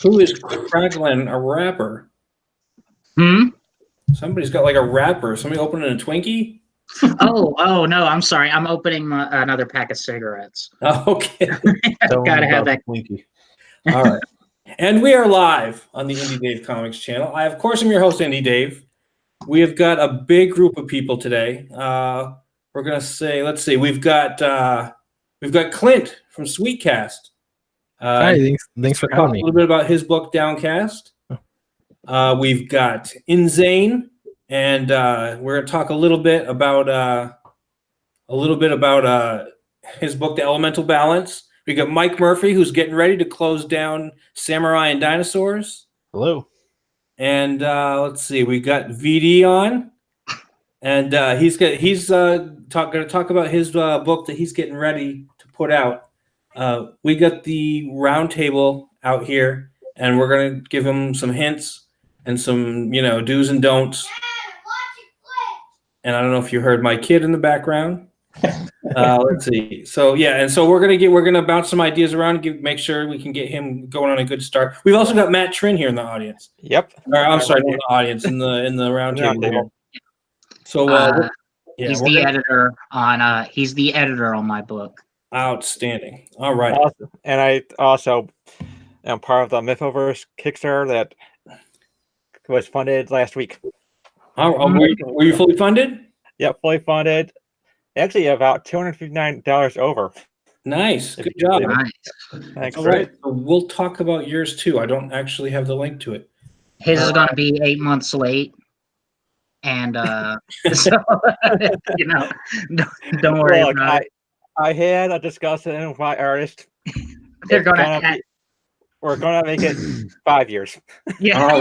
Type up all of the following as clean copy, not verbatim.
Who is Craglan, a rapper? Somebody's got like a rapper. Somebody opening a Twinkie? Oh no, I'm sorry. I'm opening another pack of cigarettes. Okay. Gotta have that Twinkie. All right. And we are live on the Indie Dave Comics channel. I, of course, am your host, Indie Dave. We have got a big group of people today. We're gonna say, let's see, we've got Clint from Sweetcast. Hi, thanks for having me. A little bit about his book, Downcast. We've got Inzane, and we're gonna talk a little bit about his book, The Elemental Balance. We got Mike Murphy, who's getting ready to close down Samurai and Dinosaurs. Hello. And let's see, we got VD on, and he's going to talk about his book that he's getting ready to put out. We got the round table out here, and we're going to give him some hints and some, do's and don'ts. And I don't know if you heard my kid in the background. Let's see. So yeah, and so we're gonna bounce some ideas around and make sure we can get him going on a good start. We've also got Matt Trin here in the audience. Yep. Or, I'm sorry, not the audience in the round table. So he's the editor on he's the editor on my book. Outstanding. All right. Awesome. And I also am part of the Mythoverse Kickstarter that was funded last week. Were you fully funded? Yep, fully funded. Actually, about $259 over. Nice. Good job. Nice. Thanks. All right. So we'll talk about yours too. I don't actually have the link to it. His is going to be 8 months late. And so, don't worry about it. I had a discussion with my artist. We're going to make it 5 years. Yeah.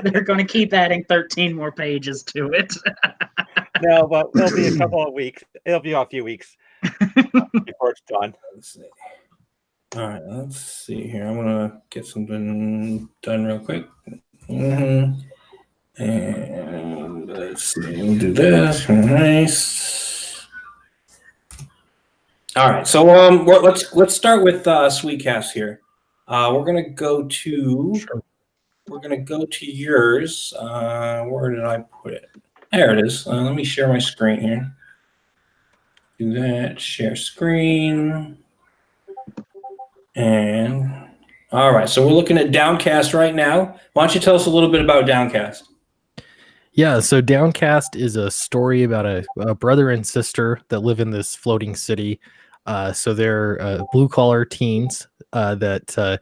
They're going to keep adding 13 more pages to it. No, but it'll be a couple of weeks. It'll be a few weeks before it's done. Let's see. All right, let's see here. I'm gonna get something done real quick. And let's see. We'll do this. Nice. All right. So let's start with Sweetcast here. We're gonna go to yours. Where did I put it? There it is. Let me share my screen here. Do that. Share screen. And all right. So we're looking at Downcast right now. Why don't you tell us a little bit about Downcast? Yeah. So Downcast is a story about a brother and sister that live in this floating city. So they're blue-collar teens that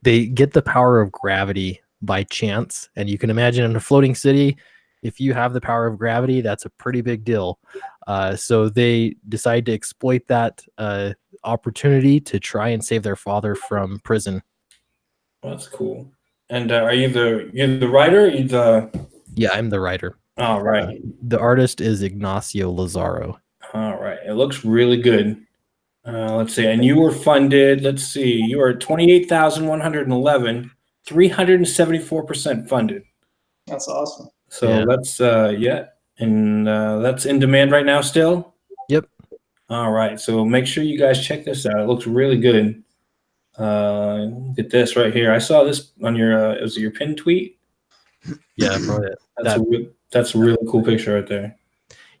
they get the power of gravity by chance. And you can imagine in a floating city, if you have the power of gravity, that's a pretty big deal. So they decide to exploit that opportunity to try and save their father from prison. Well, that's cool. And are you the writer? Yeah, I'm the writer. All right. The artist is Ignacio Lazaro. All right. It looks really good. Let's see. And you were funded. Let's see. You are 28,111, 374% funded. That's awesome. So Yeah. that's and that's in demand right now still. Yep. All right, so make sure you guys check this out. It looks really good. Look at this right here. I saw this on your was it your pinned tweet? Yeah, probably. That's a really cool picture right there.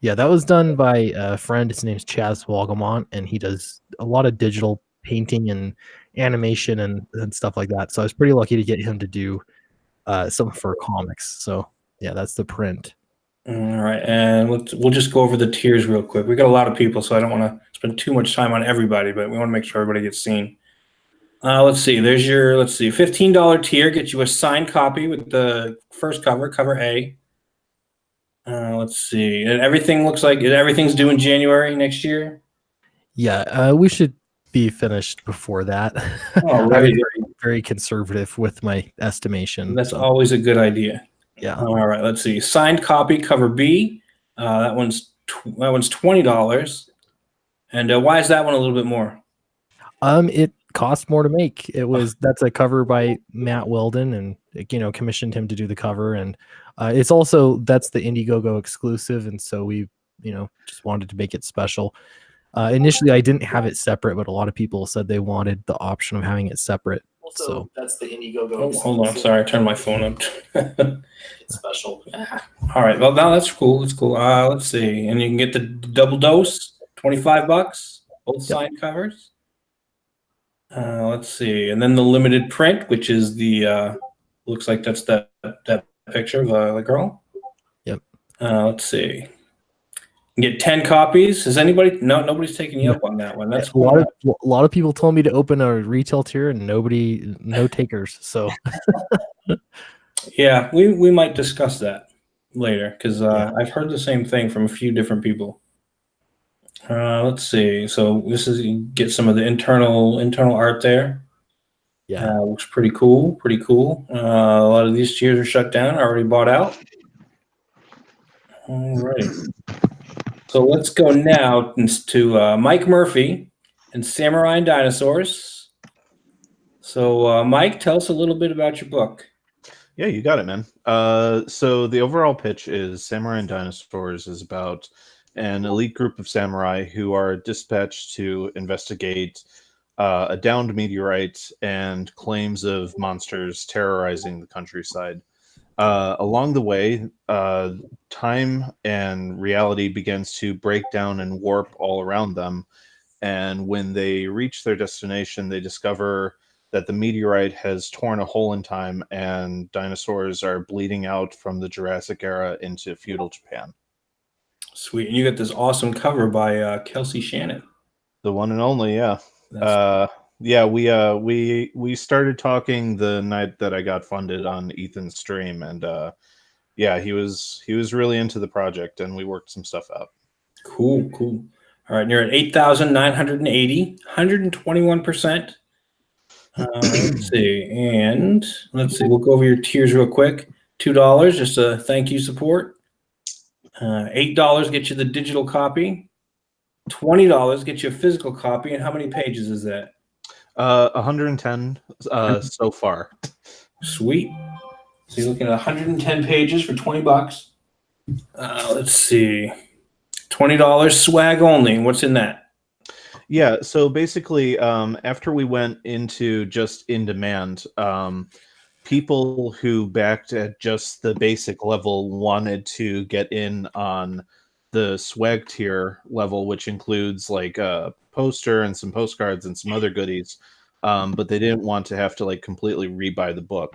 Yeah, that was done by a friend. His name's Chaz Walgamont, and he does a lot of digital painting and animation and stuff like that. So I was pretty lucky to get him to do something for comics. So yeah, that's the print. All right, and we'll just go over the tiers real quick. We got a lot of people, so I don't want to spend too much time on everybody, but we want to make sure everybody gets seen. Let's see. There's your $15 tier gets you a signed copy with the first cover A. Let's see. And everything looks like everything's due in January next year. Yeah, we should be finished before that. Oh, I'm right. very conservative with my estimation. That's always a good idea. Yeah. All right. Let's see. Signed copy, cover B. That one's $20. And why is that one a little bit more? It cost more to make. That's a cover by Matt Weldon, and commissioned him to do the cover, and it's also that's the Indiegogo exclusive, and so we just wanted to make it special. Initially, I didn't have it separate, but a lot of people said they wanted the option of having it separate. Also, So that's the Indiegogo. Oh, hold on. Sorry, I turned my phone up. It's special. All right. Well, now that's cool. That's cool. Let's see. And you can get the double dose, $25, both signed covers. Let's see. And then the limited print, which is the looks like that's that picture of the girl. Yep. Let's see. You get 10 copies. Is anybody? No, nobody's taking you up on that one. That's cool. a lot of people told me to open a retail tier and no takers. So Yeah, we might discuss that later because I've heard the same thing from a few different people. Let's see. So this is, you get some of the internal art there. yeah. Looks pretty cool. Pretty cool. A lot of these tiers are shut down, already bought out. All right. So let's go now to Mike Murphy and Samurai and Dinosaurs. So Mike, tell us a little bit about your book. Yeah, you got it, man. So the overall pitch is Samurai and Dinosaurs is about an elite group of samurai who are dispatched to investigate a downed meteorite and claims of monsters terrorizing the countryside. Along the way, time and reality begins to break down and warp all around them. And when they reach their destination, they discover that the meteorite has torn a hole in time and dinosaurs are bleeding out from the Jurassic era into feudal Japan. Sweet. And you got this awesome cover by Kelsey Shannon. The one and only, yeah. That's Yeah, we started talking the night that I got funded on Ethan's stream, and yeah, he was really into the project, and we worked some stuff out. cool. Cool. All right. And you're at 8,980, 121%. Let's see. And let's see. We'll go over your tiers real quick. $2, just a thank you support. $8 gets you the digital copy. $20 gets you a physical copy. And how many pages is that? 110 so far. Sweet. So you're looking at 110 pages for $20. Let's see. $20 swag only. What's in that? Yeah, so basically, after we went into just in demand, people who backed at just the basic level wanted to get in on the swag tier level, which includes like a poster and some postcards and some other goodies, but they didn't want to have to like completely rebuy the book,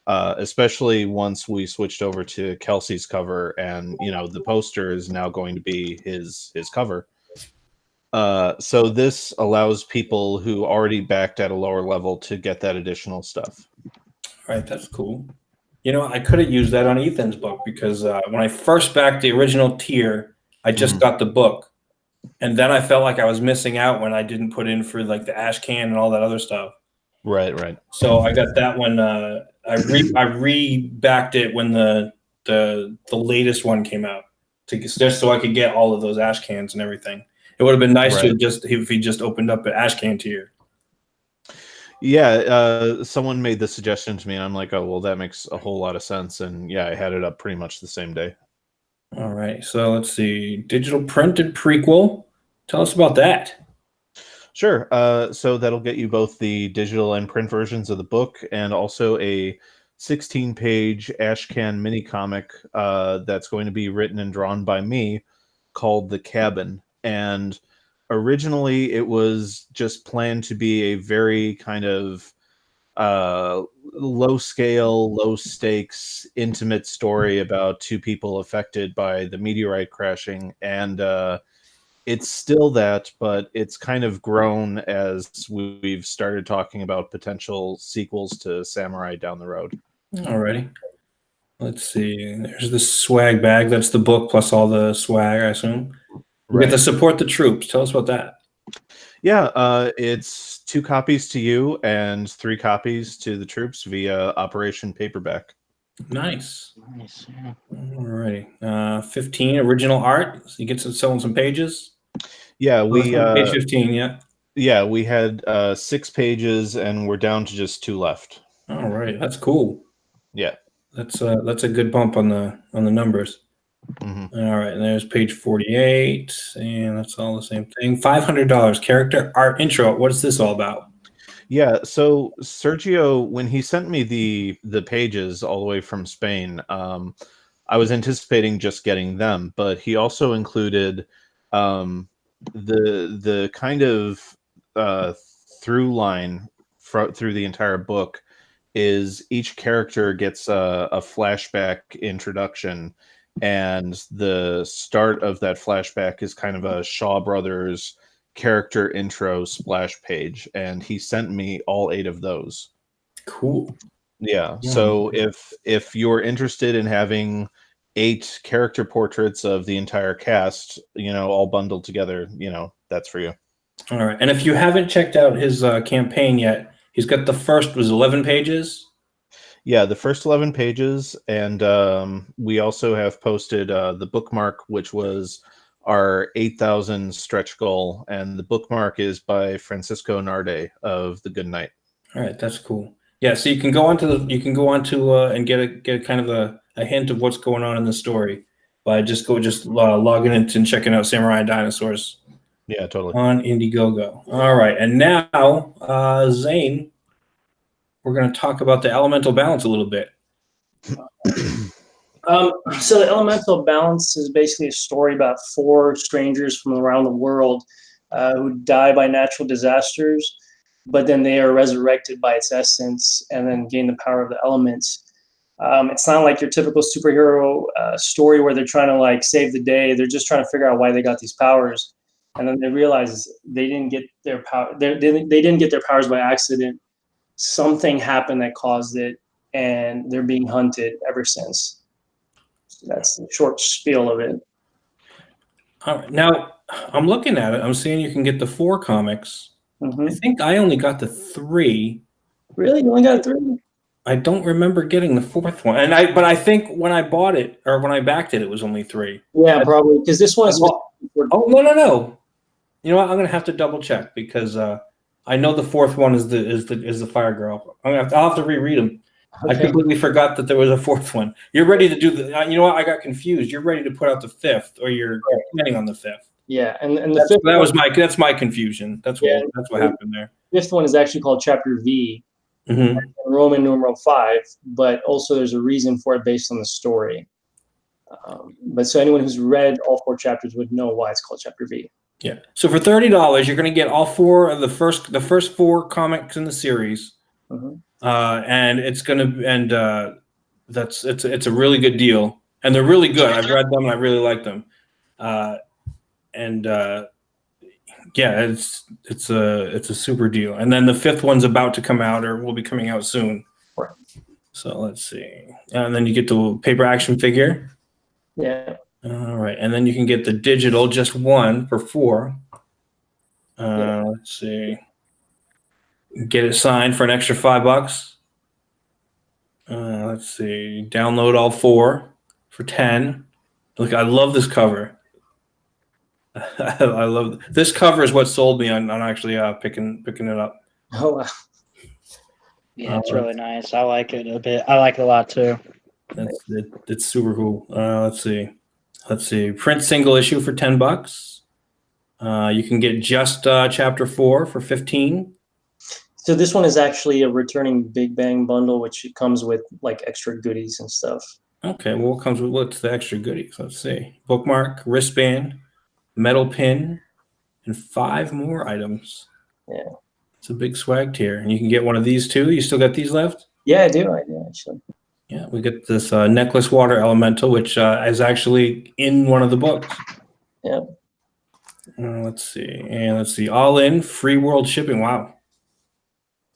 especially once we switched over to Kelsey's cover, and you know the poster is now going to be his cover. So this allows people who already backed at a lower level to get that additional stuff. All right, that's cool. You know, I could have used that on Ethan's book because when I first backed the original tier, I just got the book. And then I felt like I was missing out when I didn't put in for like the ash can and all that other stuff. Right. So I got that one. I re-backed it when the latest one came out, just so I could get all of those ash cans and everything. It would have been nice to if he just opened up an ash can tier. Yeah, someone made the suggestion to me, and I'm like, oh, well, that makes a whole lot of sense. And yeah, I had it up pretty much the same day. All right, so let's see. Digital printed prequel. Tell us about that. Sure. So that'll get you both the digital and print versions of the book, and also a 16-page Ashcan mini comic that's going to be written and drawn by me, called The Cabin. And originally it was just planned to be a very kind of low scale, low stakes, intimate story about two people affected by the meteorite crashing. And it's still that, but it's kind of grown as we've started talking about potential sequels to Samurai down the road. Alrighty. Let's see. There's the swag bag. That's the book plus all the swag, I assume. We get to support the troops. Tell us about that. Yeah, it's 2 copies to you and 3 copies to the troops via Operation Paperback. Nice. Nice. Yeah. Alrighty. 15 original art. So you get to selling some pages. Yeah, we page 15. Yeah. Yeah, we had 6 pages and we're down to just 2 left. All right. That's cool. Yeah. That's a good bump on the numbers. Mm-hmm. All right, and there's page 48, and that's all the same thing. $500 character art intro. What is this all about? Yeah, so Sergio, when he sent me the pages all the way from Spain, I was anticipating just getting them, but he also included the kind of through line through the entire book is each character gets a flashback introduction, and the start of that flashback is kind of a Shaw Brothers character intro splash page, and he sent me all 8 of those. Cool. Yeah. So if you're interested in having 8 character portraits of the entire cast, all bundled together, that's for you. All right. And if you haven't checked out his campaign yet, he's got the first was 11 pages. Yeah, the first 11 pages, and we also have posted the bookmark, which was our 8,000 stretch goal, and the bookmark is by Francisco Narde of The Good Night. All right, that's cool. Yeah, so you can go onto and get a kind of a hint of what's going on in the story by just logging in and checking out Samurai and Dinosaurs. Yeah, totally. On Indiegogo. All right, and now Zane, we're going to talk about the elemental balance a little bit. So the elemental balance is basically a story about 4 strangers from around the world who die by natural disasters, but then they are resurrected by its essence and then gain the power of the elements. It's not like your typical superhero story where they're trying to like save the day. They're just trying to figure out why they got these powers, and then they realize they didn't get their power. They didn't get their powers by accident. Something happened that caused it, and they're being hunted ever since. So that's the short spiel of it. All right, now I'm looking at it. I'm seeing you can get the 4 comics. Mm-hmm. I think I only got the 3. Really, you only got 3? I don't remember getting the 4th one, but I think when I bought it or when I backed it, it was only 3. Yeah, probably because this one is. Oh no! You know what? I'm gonna have to double check because I know the 4th one is the Fire Girl. I'll have to reread them. Okay. I completely forgot that there was a 4th one. You're ready to do the. You know what? I got confused. You're ready to put out the 5th, or you're planning on the 5th. Yeah, and the 5th. That's my confusion. That's what happened there. 5th one is actually called Chapter V, Roman numeral 5, but also there's a reason for it based on the story. But so anyone who's read all 4 chapters would know why it's called Chapter V. Yeah. So for $30, you're going to get all 4 of the first 4 comics in the series, and it's a really good deal, and they're really good. I've read them and I really like them, yeah, it's a super deal. And then the 5th one's about to come out or will be coming out soon. Right. So let's see, and then you get the paper action figure. Yeah. All right, and then you can get the digital, just 1 for 4. Let's see. Get it signed for an extra $5. Let's see. Download all 4 for 10. Look, I love this cover. I love this cover. Is what sold me on actually picking it up. Oh wow. Yeah, it's really nice. I like it a bit. I like it a lot too. It's super cool. Let's see. Print single issue for $10. You can get just chapter 4 for $15. So this one is actually a returning Big Bang bundle, which comes with like extra goodies and stuff. Okay, well, what's the extra goodies? Let's see. Bookmark, wristband, metal pin, and 5 more items. Yeah. It's a big swag tier. And you can get one of these too. You still got these left? Yeah, I do actually. Yeah, we get this necklace water elemental, which is actually in one of the books. Yeah. Let's see. All in, free world shipping. Wow.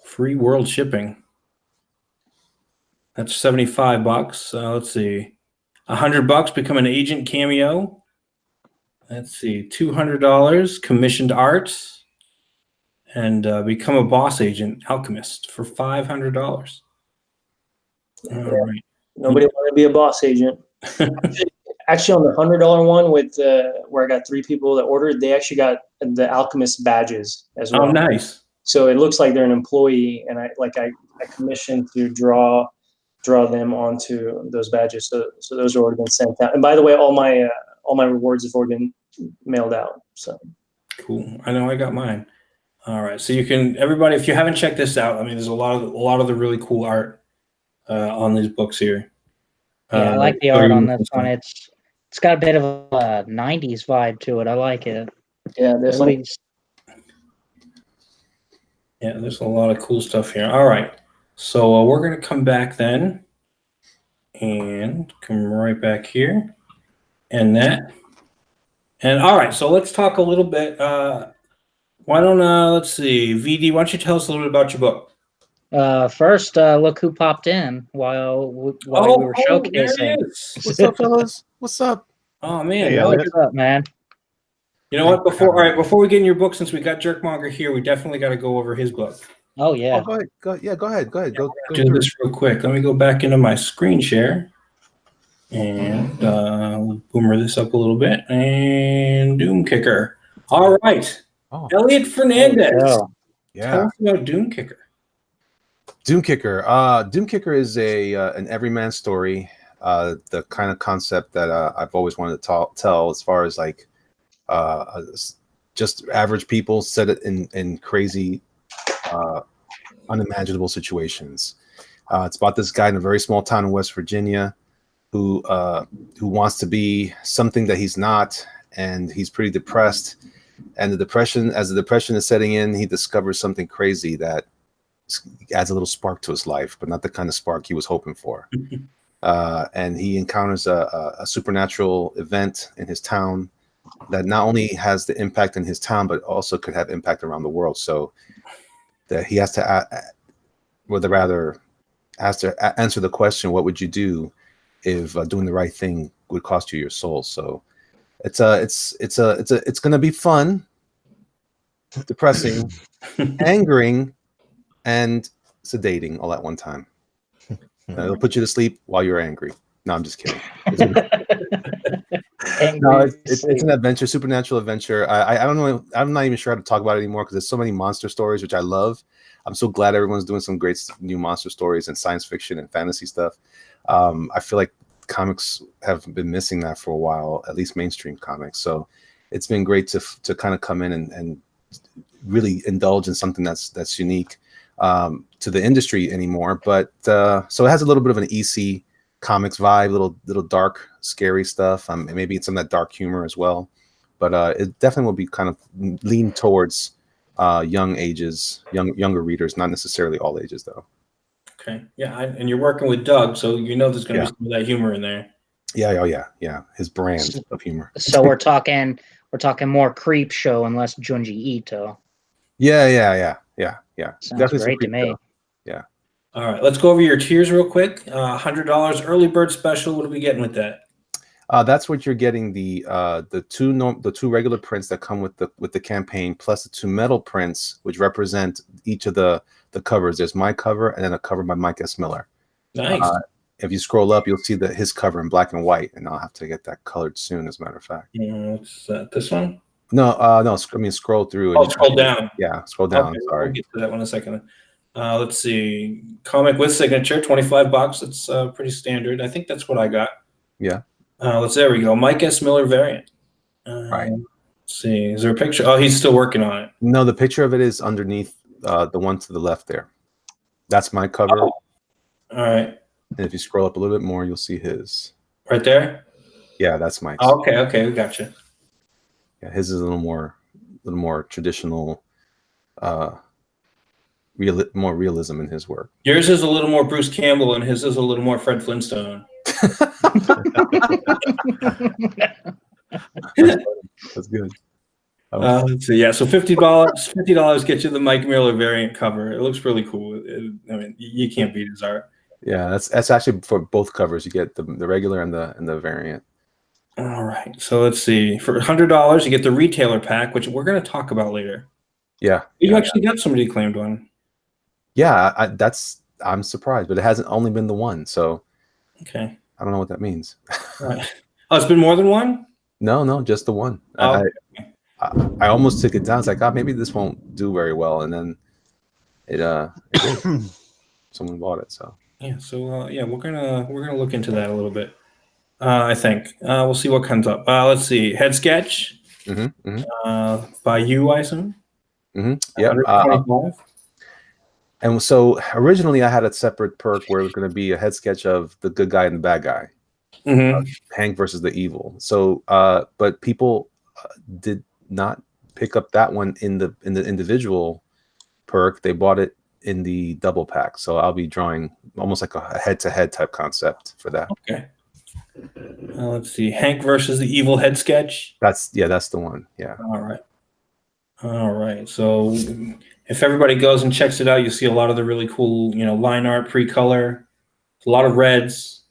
Free world shipping. That's $75. Let's see. $100, become an agent cameo. Let's see. $200, commissioned art. And become a boss agent alchemist for $500. All right. Nobody want to be a boss agent. Actually, on the $100 one with where I got 3 people that ordered, they actually got the alchemist badges as well. Oh, nice. So it looks like they're an employee, and I commissioned to draw them onto those badges. So those are already been sent out. And by the way, all my rewards have already been mailed out. So cool. I know I got mine. All right, so you can everybody, if you haven't checked this out, I mean, there's a lot of the really cool art on these books here. Yeah, I like the art on this one. It's got a bit of a '90s vibe to it. I like it. Yeah, definitely. Yeah, there's a lot of cool stuff here. All right, so we're gonna come back then, and come right back here, and that, and all right. So let's talk a little bit. Why don't let's see, VD? Why don't you tell us a little bit about your book? First, look who popped in while we were There showcasing. it is. What's up, fellas? What's up? Oh man, Hey, really Elliot. What's up, man? You know what? Before we get in your book, since we got Jerkmonger here, we definitely got to go over his book. Oh yeah. Oh, go ahead. Go ahead. Go Do through. this real quick. Let me go back into my screen share and boomer this up a little bit. And Doom Kicker. All right, Oh, Elliot Fernandez. Tell yeah. us about Doom Kicker. Doom Kicker. Doom Kicker is an everyman story. The kind of concept that I've always wanted to tell, as far as like just average people set it in crazy, unimaginable situations. It's about this guy in a very small town in West Virginia who wants to be something that he's not, and he's pretty depressed. And as the depression is setting in, he discovers something crazy that adds a little spark to his life, but not the kind of spark he was hoping for. And he encounters a supernatural event in his town that not only has the impact in his town, but also could have impact around the world. So that he has to, answer the question, what would you do if doing the right thing would cost you your soul? So it's going to be fun, depressing, angering, and sedating all at one time. It'll put you to sleep while you're angry. No, I'm just kidding. No, it's an adventure, supernatural adventure. I don't know. I'm not even sure how to talk about it anymore because there's so many monster stories, which I love. I'm so glad everyone's doing some great new monster stories and science fiction and fantasy stuff. I feel like comics have been missing that for a while, at least mainstream comics. So it's been great to kind of come in and really indulge in something that's unique to the industry anymore. But so it has a little bit of an EC Comics vibe, little dark, scary stuff. Maybe it's some of that dark humor as well. But it definitely will be kind of lean towards younger readers, not necessarily all ages though. Okay, yeah, and you're working with Doug, so you know there's going to be some of that humor in there. Yeah. His brand of humor. So we're talking more Creep Show and less Junji Ito. Yeah. Sounds Definitely great to me. show. Yeah. All right, let's go over your tiers real quick. $100 early bird special. What are we getting with that? That's what you're getting, the two regular prints that come with the campaign, plus the 2 metal prints, which represent each of the covers. There's my cover and then a cover by Mike S. Miller. Nice. If you scroll up, you'll see his cover in black and white, and I'll have to get that colored soon, as a matter of fact. What's this one? No. I mean, scroll through. Oh, scroll down. Yeah, scroll down. Okay, Sorry. We'll get to that one in a second. Let's see. Comic with signature, $25. It's pretty standard. I think that's what I got. Yeah. There we go. Mike S. Miller variant. Right. Let's see. Is there a picture? Oh, he's still working on it. No, the picture of it is underneath the one to the left there. That's my cover. Oh. All right. And if you scroll up a little bit more, you'll see his. Right there? Yeah, that's Mike's. Oh, okay, we gotcha. Yeah, his is a little more traditional, more realism in his work. Yours is a little more Bruce Campbell, and his is a little more Fred Flintstone. That's good. Let's see. Yeah, so $50 gets you the Mike Miller variant cover. It looks really cool. I mean, you can't beat his art. Yeah, that's actually for both covers. You get the regular and the variant. All right. So let's see. For $100, you get the retailer pack, which we're going to talk about later. Yeah. You actually got somebody claimed one. Yeah, I'm surprised, but it hasn't only been the one, so okay. I don't know what that means. Right. Oh, it's been more than one? No, just the one. Oh. I almost took it down. It's like, maybe this won't do very well, and then it did. Someone bought it, so. Yeah, so we're gonna look into that a little bit. I think we'll see what comes up. Let's see, head sketch by you, I assume. Yep. 125. And so originally I had a separate perk where it was going to be a head sketch of the good guy and the bad guy, Hank versus the evil. So, but people did not pick up that one in the individual perk. They bought it in the double pack. So I'll be drawing almost like a head-to-head type concept for that. Okay. Let's see, Hank versus the evil head sketch. That's the one. Yeah. All right. So if everybody goes and checks it out, you'll see a lot of the really cool, line art, pre-color, a lot of reds.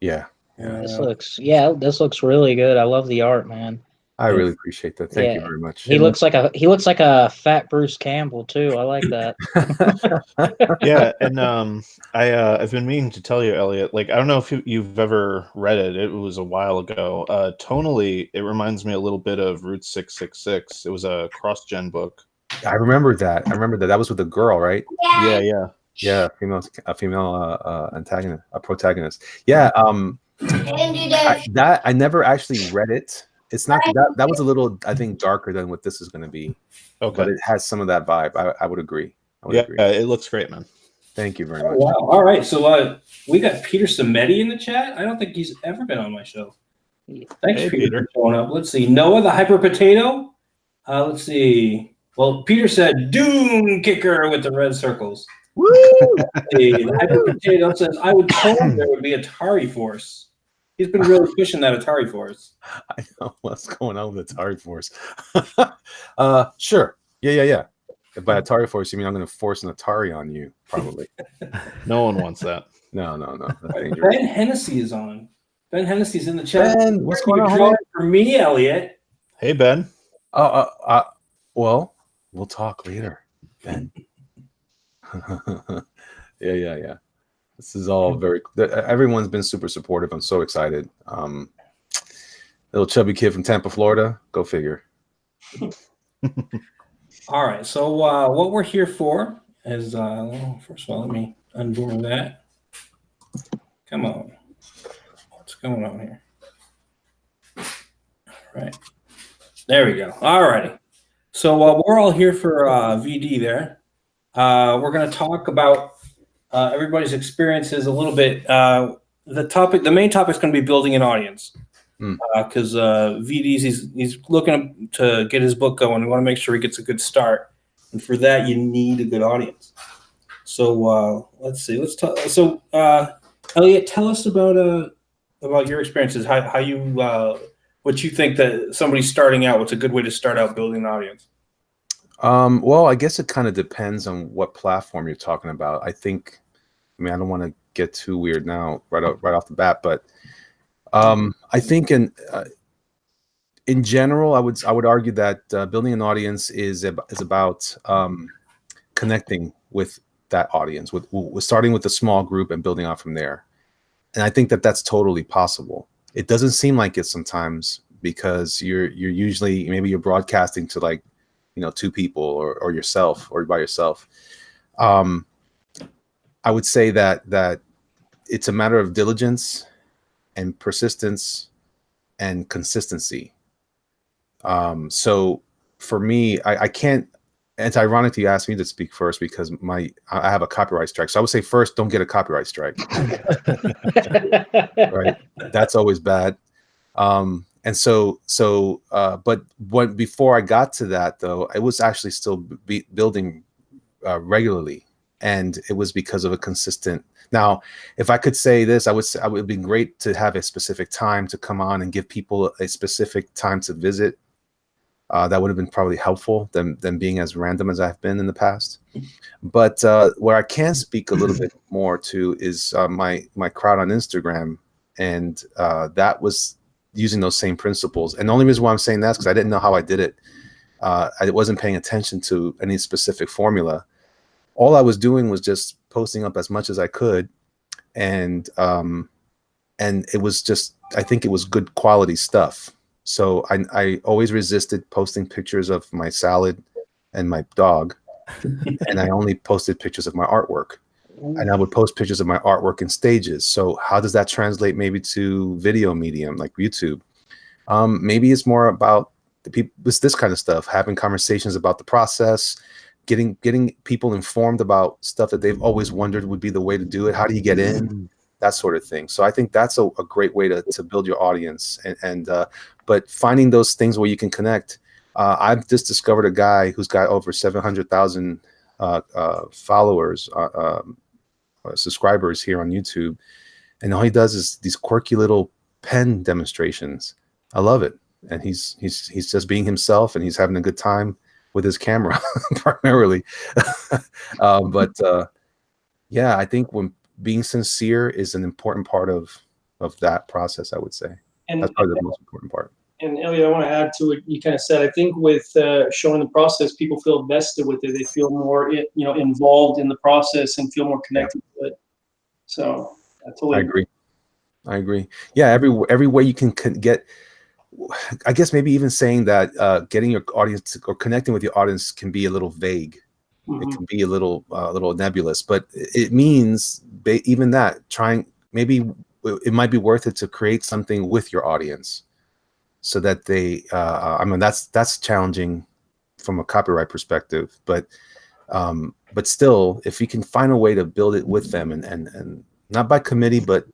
Yeah. This looks really good. I love the art, man. I really appreciate that. Thank you very much. He looks like a fat Bruce Campbell too. I like that. Yeah, and I've been meaning to tell you, Elliot. Like, I don't know if you've ever read it. It was a while ago. Tonally, it reminds me a little bit of Route 666. It was a cross-gen book. I remember that. That was with a girl, right? Yeah. A female antagonist, a protagonist. Yeah. I never actually read it. It's not that was a little, I think, darker than what this is going to be. Okay. But it has some of that vibe. I would agree. It looks great, man. Thank you very much. Wow. All right. So we got Peter Samedi in the chat. I don't think he's ever been on my show. Thanks, Peter, for showing up. Let's see. Noah, the Hyper Potato. Let's see. Well, Peter said Doom Kicker with the red circles. Woo! The Hyper Potato says, I would hope there would be Atari Force. He's been really pushing that Atari Force. I know what's going on with Atari Force. Sure. Yeah. By Atari Force, you mean I'm going to force an Atari on you? Probably. No one wants that. No. Ben Hennessy is on. Ben Hennessy's in the chat. Ben, what's going on? For me, Elliot. Hey, Ben. Well, we'll talk later, Ben. Yeah. This is all everyone's been super supportive. I'm so excited. Little chubby kid from Tampa, Florida. Go figure. All right. So what we're here for is, first of all, let me undo that. Come on. What's going on here? All right. There we go. All righty. So we're all here for VD there. We're going to talk about everybody's experiences a little bit. The main topic is going to be building an audience, because VD's he's looking to get his book going. We want to make sure he gets a good start, and for that you need a good audience. So let's see. Let's talk. So Elliot, tell us about your experiences. How you what you think that somebody starting out. What's a good way to start out building an audience? Well, I guess it kind of depends on what platform you're talking about. I don't want to get too weird now, right off the bat, but I think in general, I would argue that building an audience is about connecting with that audience, with starting with a small group and building out from there. And I think that that's totally possible. It doesn't seem like it sometimes, because you're usually, maybe you're broadcasting to like, 2 people or yourself, or by yourself. I would say that it's a matter of diligence and persistence and consistency. So for me, I can't. It's ironic you asked me to speak first, because I have a copyright strike. So I would say first, don't get a copyright strike. Right? That's always bad. And but before I got to that, though, I was actually still building regularly, and it was because of a consistent. Now, if I could say this, I would be great to have a specific time to come on and give people a specific time to visit. That would have been probably helpful than being as random as I've been in the past. But where I can speak a little bit more to is my crowd on Instagram, and that was using those same principles. And the only reason why I'm saying that is because I didn't know how I did it. I wasn't paying attention to any specific formula. All I was doing was just posting up as much as I could, and it was just, I think it was good quality stuff. So I always resisted posting pictures of my salad and my dog, and I only posted pictures of my artwork. And I would post pictures of my artwork in stages. So how does that translate maybe to video medium like YouTube? Maybe it's more about the people, this kind of stuff, having conversations about the process, getting people informed about stuff that they've always wondered would be the way to do it. How do you get in? That sort of thing. So I think that's a great way to build your audience. But finding those things where you can connect. I've just discovered a guy who's got over 700,000 followers, subscribers here on YouTube, and all he does is these quirky little pen demonstrations. I love it, and he's just being himself, and he's having a good time with his camera primarily. Yeah, I think when being sincere is an important part of that process, I would say. And that's probably the most important part. And Elliot, I want to add to what you kind of said. I think with showing the process, people feel vested with it. They feel more, involved in the process and feel more connected to it. So I totally agree. I agree. Yeah, every way you can get. I guess maybe even saying that getting your audience or connecting with your audience can be a little vague. Mm-hmm. It can be a little nebulous, but it means even that maybe it might be worth it to create something with your audience, so that they. I mean, that's challenging from a copyright perspective, but still, if you can find a way to build it with them and not by committee, but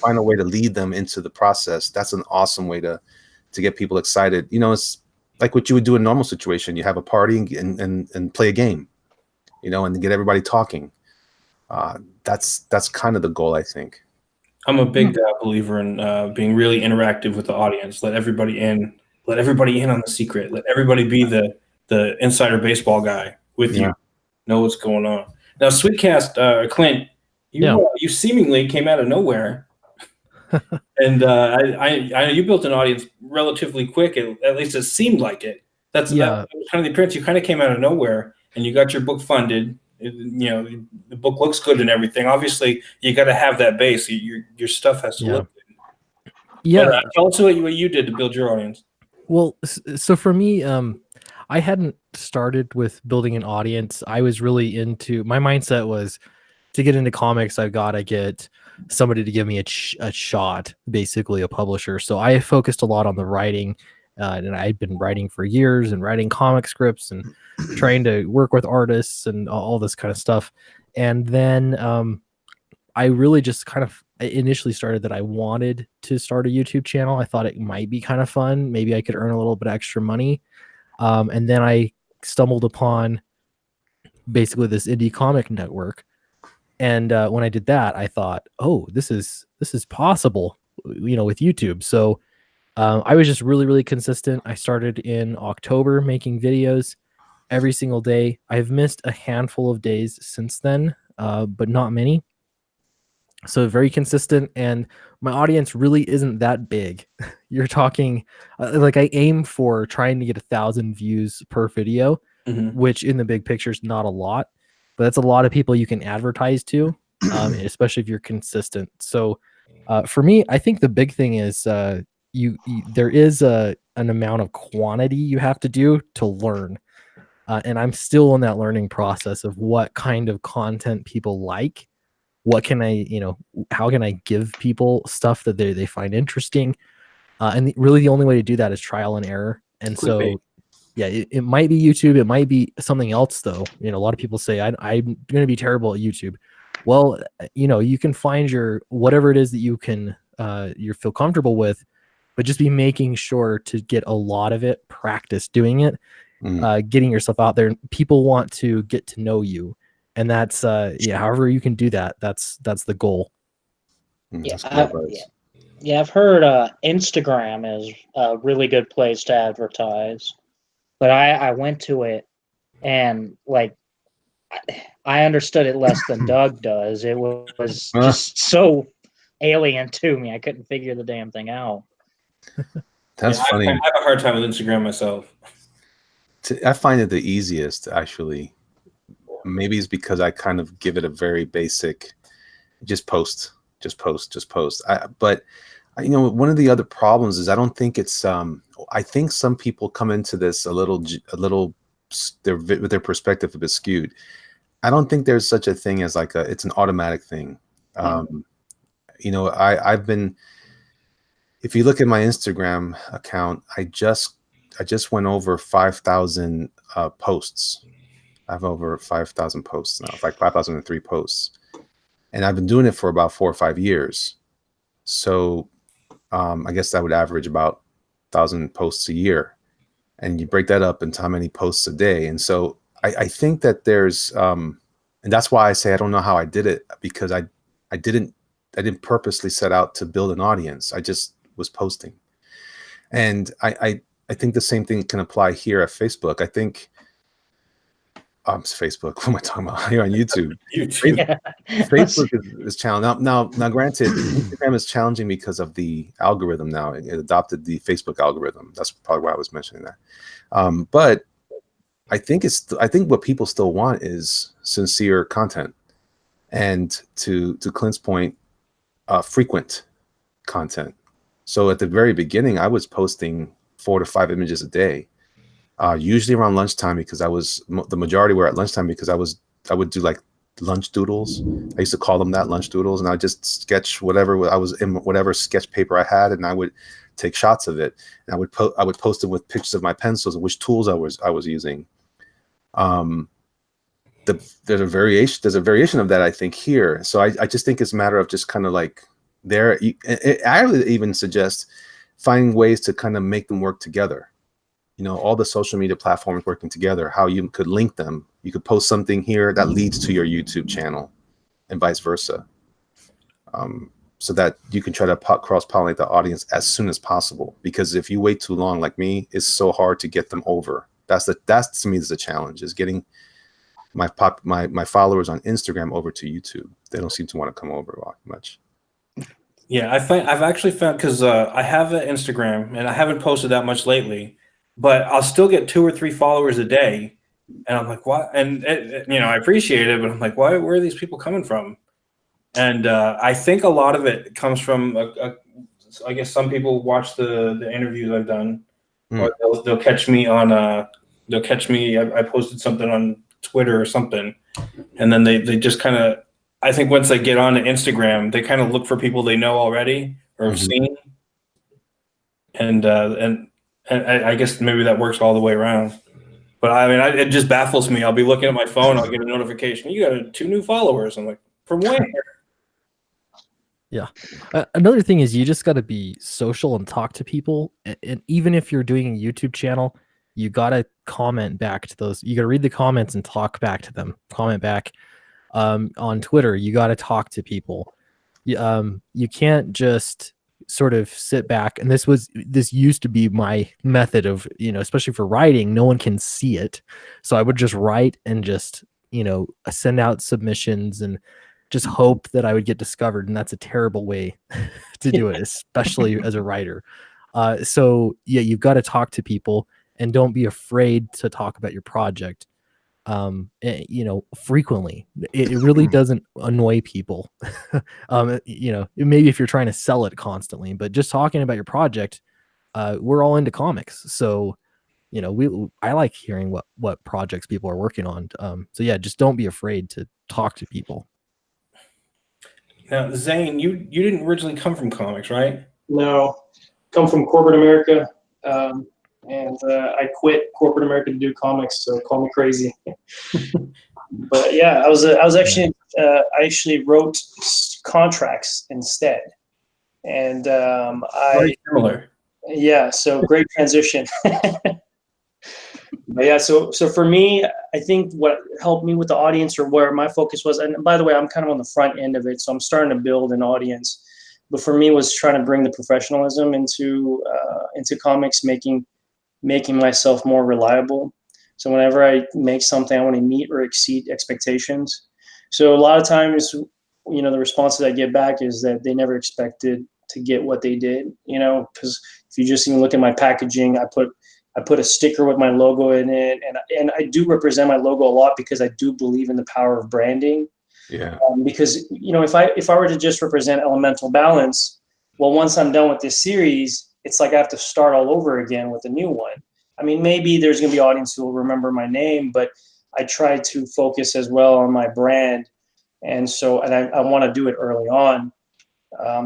find a way to lead them into the process, that's an awesome way to get people excited. It's like what you would do in a normal situation. You have a party and play a game, and get everybody talking. That's kind of the goal, I think. I'm a big believer in being really interactive with the audience. Let everybody in on the secret. Let everybody be the insider baseball guy with you. Know what's going on. Now, Sweetcast, Clint, you seemingly came out of nowhere. And I know you built an audience relatively quick. At least it seemed like it. That was kind of the appearance. You kind of came out of nowhere, and you got your book funded. The book looks good and everything. Obviously, you got to have that base. Your stuff has to look good. Yeah. But, tell us what you did to build your audience. Well, so for me, I hadn't started with building an audience. I was really my mindset was to get into comics. I get somebody to give me a shot, basically a publisher. So I focused a lot on the writing, and I'd been writing for years and writing comic scripts and trying to work with artists and all this kind of stuff. And then I really just kind of initially started that I wanted to start a YouTube channel. I thought it might be kind of fun. Maybe I could earn a little bit extra money. And then I stumbled upon basically this indie comic network. And when I did that, I thought, oh, this is possible, with YouTube. So I was just really, really consistent. I started in October making videos every single day. I've missed a handful of days since then, but not many. So very consistent, and my audience really isn't that big. You're talking like I aim for trying to get 1,000 views per video, which in the big picture is not a lot, but that's a lot of people you can advertise to, especially if you're consistent. So for me, I think the big thing is there is an amount of quantity you have to do to learn. And I'm still in that learning process of what kind of content people like. What can how can I give people stuff that they find interesting? And really the only way to do that is trial and error. And so, it might be YouTube. It might be something else though. A lot of people say, I'm going to be terrible at YouTube. Well, you can find whatever it is that you can, you feel comfortable with, but just be making sure to get a lot of it, practice doing it, getting yourself out there. People want to get to know you. And that's however you can do that, that's the goal. I've heard Instagram is a really good place to advertise, but I went to it and I understood it less than Doug does. It was just so alien to me. I couldn't figure the damn thing out. That's funny. I have a hard time with Instagram myself. I find it the easiest, actually. Maybe it's because I kind of give it a very basic, just post. But one of the other problems is I don't think it's. I think some people come into this a little. With their perspective a bit skewed. I don't think there's such a thing as it's an automatic thing. I've been. If you look at my Instagram account, I just just went over 5,000 posts. I have over 5,000 posts now, like 5,003 posts, and I've been doing it for about 4 or 5 years. So I guess that would average about 1,000 posts a year, and you break that up into how many posts a day. And so I think that there's, and that's why I say I don't know how I did it, because I didn't purposely set out to build an audience. I just was posting. And I think the same thing can apply here at Facebook. I think Facebook. What am I talking about? Here on YouTube. YouTube. Facebook is challenging. Now, granted, Instagram is challenging because of the algorithm now. It adopted the Facebook algorithm. That's probably why I was mentioning that. But I think what people still want is sincere content. And to Clint's point, frequent content. So at the very beginning, I was posting 4 to 5 images a day, usually around lunchtime, because the majority were at lunchtime, because I would do like lunch doodles. I used to call them that, lunch doodles, and I just sketch whatever I was in, whatever sketch paper I had, and I would take shots of it, and I would post them with pictures of my pencils and which tools I was using. There's a variation of that, I think, here. So I just think it's a matter of just kind of like I would even suggest finding ways to kind of make them work together. All the social media platforms working together, how you could link them. You could post something here that leads to your YouTube channel and vice versa. So that you can try to cross-pollinate the audience as soon as possible. Because if you wait too long, like me, it's so hard to get them over. That's to me is the challenge, is getting my followers on Instagram over to YouTube. They don't seem to want to come over much. Yeah, I've actually found, because I have an Instagram and I haven't posted that much lately, but I'll still get 2 or 3 followers a day, and I'm like, what? And I appreciate it, but I'm like, where are these people coming from? And I think a lot of it comes from, I guess some people watch the interviews I've done, or they'll catch me on I posted something on Twitter or something, and then they just kind of, I think once they get on to Instagram, they kind of look for people they know already or have seen, and I guess maybe that works all the way around. But I mean, it just baffles me. I'll be looking at my phone, I'll get a notification, you got 2 new followers. I'm like, from where? Yeah. Another thing is you just got to be social and talk to people. And even if you're doing a YouTube channel, you got to comment back to those. You got to read the comments and talk back to them. Comment back. On Twitter, you got to talk to people. You can't just sort of sit back. And this used to be my method of, especially for writing, no one can see it. So I would just write and just, send out submissions and just hope that I would get discovered. And that's a terrible way to do it, especially as a writer. So yeah, you've got to talk to people, and don't be afraid to talk about your project. Frequently. It really doesn't annoy people. Maybe if you're trying to sell it constantly, but just talking about your project, we're all into comics. So, I like hearing what projects people are working on. So yeah, just don't be afraid to talk to people. Now, Zane, you didn't originally come from comics, right? No, come from corporate America. And I quit corporate America to do comics, so call me crazy. But yeah, I actually wrote contracts instead, and Very similar. Yeah, so great transition. But yeah, so for me, I think what helped me with the audience, or where my focus was, and by the way, I'm kind of on the front end of it, so I'm starting to build an audience. But for me, was trying to bring the professionalism into comics, making myself more reliable. So whenever I make something, I want to meet or exceed expectations. So a lot of times, the responses I get back is that they never expected to get what they did, because if you just even look at my packaging, I put a sticker with my logo in it, and I do represent my logo a lot because I do believe in the power of branding. Yeah. Because if I were to just represent Elemental Balance, well, once I'm done with this series, it's like I have to start all over again with a new one. I mean, maybe there's going to be an audience who will remember my name, but I try to focus as well on my brand. And I want to do it early on.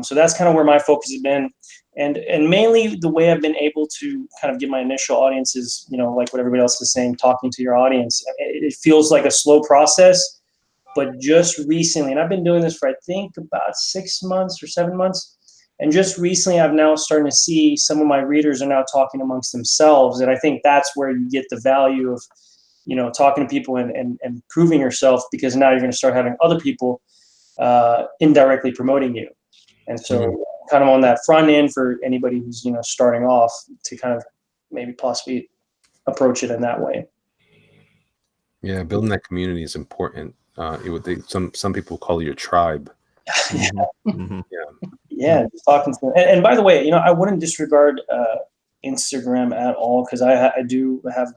So that's kind of where my focus has been, and mainly the way I've been able to kind of get my initial audience is, like what everybody else is saying, talking to your audience. It feels like a slow process, but just recently, and I've been doing this for I think about 6 months or 7 months, and just recently I've now starting to see some of my readers are now talking amongst themselves, and I think that's where you get the value of talking to people and proving yourself, because now you're going to start having other people indirectly promoting you. And so kind of on that front end for anybody who's, starting off, to kind of maybe possibly approach it in that way. Yeah, building that community is important. It would think some people call it your tribe. Yeah, just talking to them. And by the way, I wouldn't disregard Instagram at all, because I do have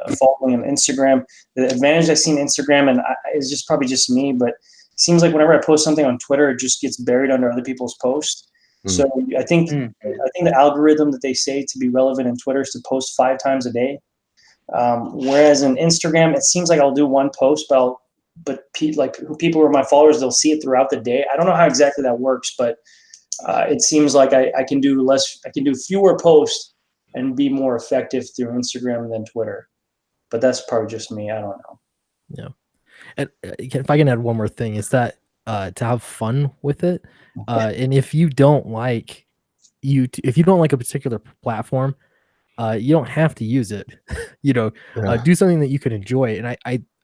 a following on Instagram. The advantage I see in Instagram, and is just probably just me, but it seems like whenever I post something on Twitter, it just gets buried under other people's posts. So I think the algorithm that they say to be relevant in Twitter is to post 5 times a day. Whereas in Instagram, it seems like I'll do one post, but people who are my followers, they'll see it throughout the day. I don't know how exactly that works, but it seems like I can do fewer posts and be more effective through Instagram than Twitter. But that's probably just me. I don't know. Yeah. And if I can add one more thing, is that to have fun with it. And if you don't like a particular platform, you don't have to use it. Do something that you can enjoy. And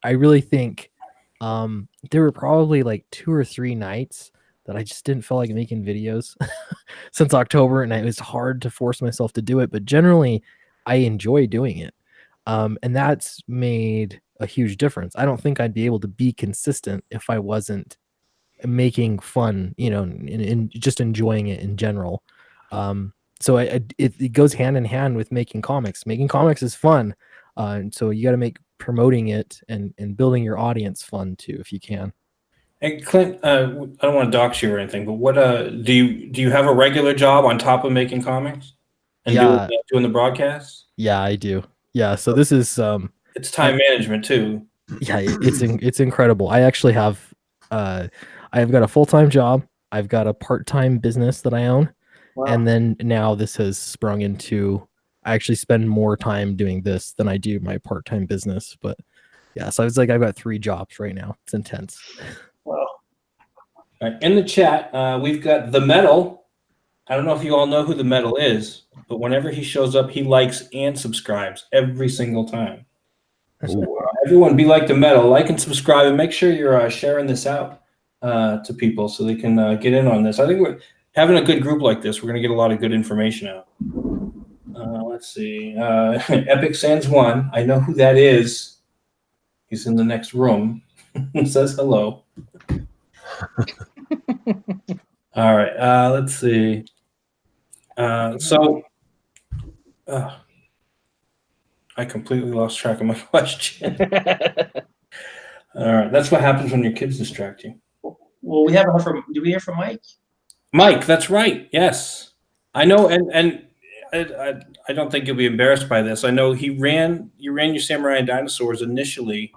I really think there were probably like 2 or 3 nights that I just didn't feel like making videos since October, and it was hard to force myself to do it. But generally, I enjoy doing it, and that's made a huge difference. I don't think I'd be able to be consistent if I wasn't making fun, and just enjoying it in general. So it goes hand in hand with making comics. Making comics is fun, and so you got to make promoting it and building your audience fun too, if you can. And Clint, I don't want to dox you or anything, but what do you have a regular job on top of making comics and doing the broadcasts? Yeah, I do. Yeah, so this is it's time management too. Yeah, it's incredible. I actually have I've got a full-time job. I've got a part-time business that I own. Wow. And then now this has sprung into, I actually spend more time doing this than I do my part-time business. But yeah, so it's like I've got 3 jobs right now. It's intense. Wow. All right, in the chat, we've got The Metal. I don't know if you all know who The Metal is, but whenever he shows up, he likes and subscribes every single time. So, everyone be like The Metal. Like and subscribe, and make sure you're sharing this out to people so they can get in on this. I think we're having a good group like this. We're going to get a lot of good information out. Let's see. Epic Sans 1. I know who that is. He's in the next room. Says hello. All right. Let's see. I completely lost track of my question. All right. That's what happens when your kids distract you. Well, we haven't heard from. Did we hear from Mike? Mike, that's right. Yes, I know, and I don't think you'll be embarrassed by this. I know you ran your Samurai and Dinosaurs initially,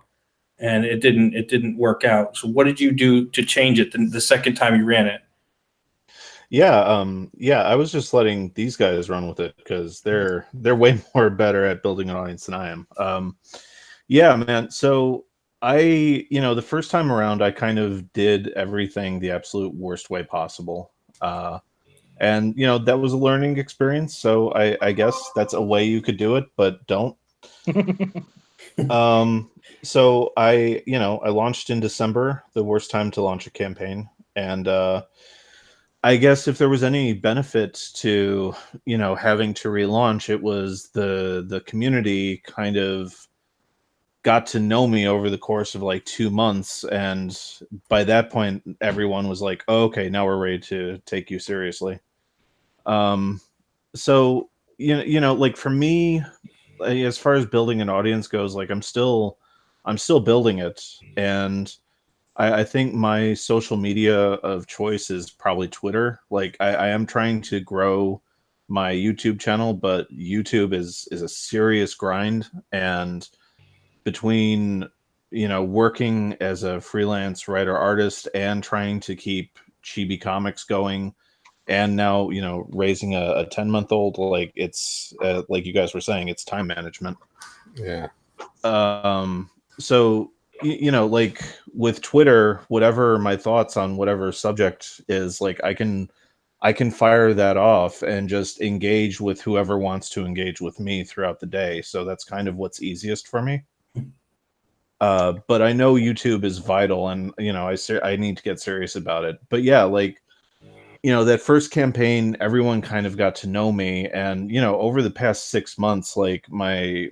and it didn't work out. So what did you do to change it the second time you ran it? Yeah, I was just letting these guys run with it because they're way more better at building an audience than I am. Yeah, man. So the first time around, I kind of did everything the absolute worst way possible. And that was a learning experience. So I guess that's a way you could do it, but don't. So I launched in December, the worst time to launch a campaign. And I guess if there was any benefit to, having to relaunch, it was the community kind of got to know me over the course of like 2 months. And by that point, everyone was like, oh, okay, now we're ready to take you seriously. So, like for me, as far as building an audience goes, like I'm still building it. And I think my social media of choice is probably Twitter. Like I am trying to grow my YouTube channel, but YouTube is a serious grind. And between, working as a freelance writer artist and trying to keep, chibi comics going, and now raising a 10-month-old. Like it's like you guys were saying, it's time management. Yeah. So like with Twitter, whatever my thoughts on whatever subject is, like I can fire that off and just engage with whoever wants to engage with me throughout the day. So that's kind of what's easiest for me. But I know YouTube is vital, and I need to get serious about it. But yeah, like that first campaign, everyone kind of got to know me, and over the past 6 months, like my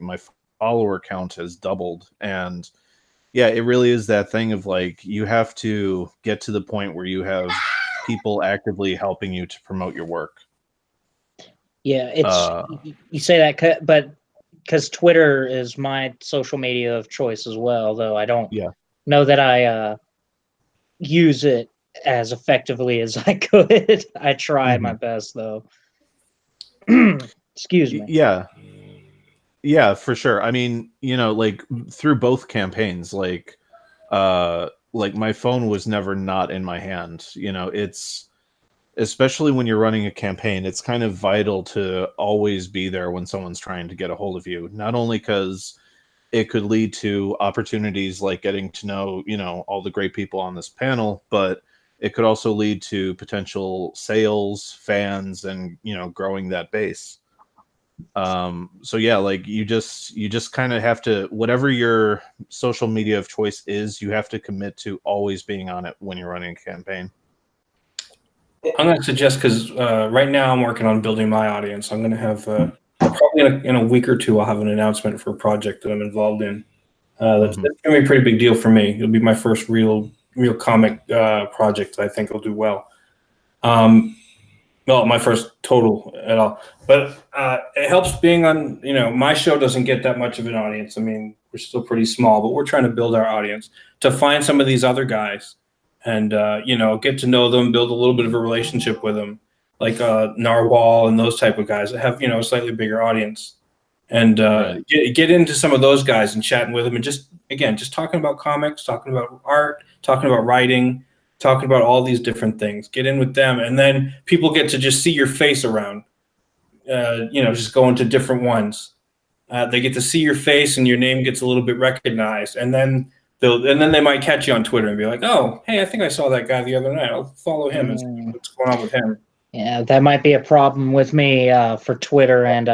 follower count has doubled. And yeah, it really is that thing of like, you have to get to the point where you have people actively helping you to promote your work. Yeah, you say that, but because Twitter is my social media of choice as well, though I don't know that I use it as effectively as I could. I try my best, though. Excuse me. Yeah, for sure. I mean, like through both campaigns, like my phone was never not in my hand. It's, especially when you're running a campaign, it's kind of vital to always be there when someone's trying to get a hold of you. Not only because it could lead to opportunities like getting to know, all the great people on this panel, but it could also lead to potential sales, fans, and, growing that base. So yeah, like you just kind of have to, whatever your social media of choice is, you have to commit to always being on it when you're running a campaign. I'm going to suggest, because right now I'm working on building my audience. I'm going to have probably in a week or two, I'll have an announcement for a project that I'm involved in. That's going to be a pretty big deal for me. It'll be my first real comic project that I think will do well. Well, my first total at all. But it helps being on, my show doesn't get that much of an audience. I mean, we're still pretty small, but we're trying to build our audience to find some of these other guys and, get to know them, build a little bit of a relationship with them, like Narwhal and those type of guys that have, a slightly bigger audience. And get into some of those guys and chatting with them, and just talking about comics, talking about art, talking about writing, talking about all these different things. Get in with them, and then people get to just see your face around. Just going to different ones. They get to see your face, and your name gets a little bit recognized, and then they might catch you on Twitter and be like, "Oh, hey, I think I saw that guy the other night. I'll follow him and see what's going on with him." Yeah, that might be a problem with me for Twitter and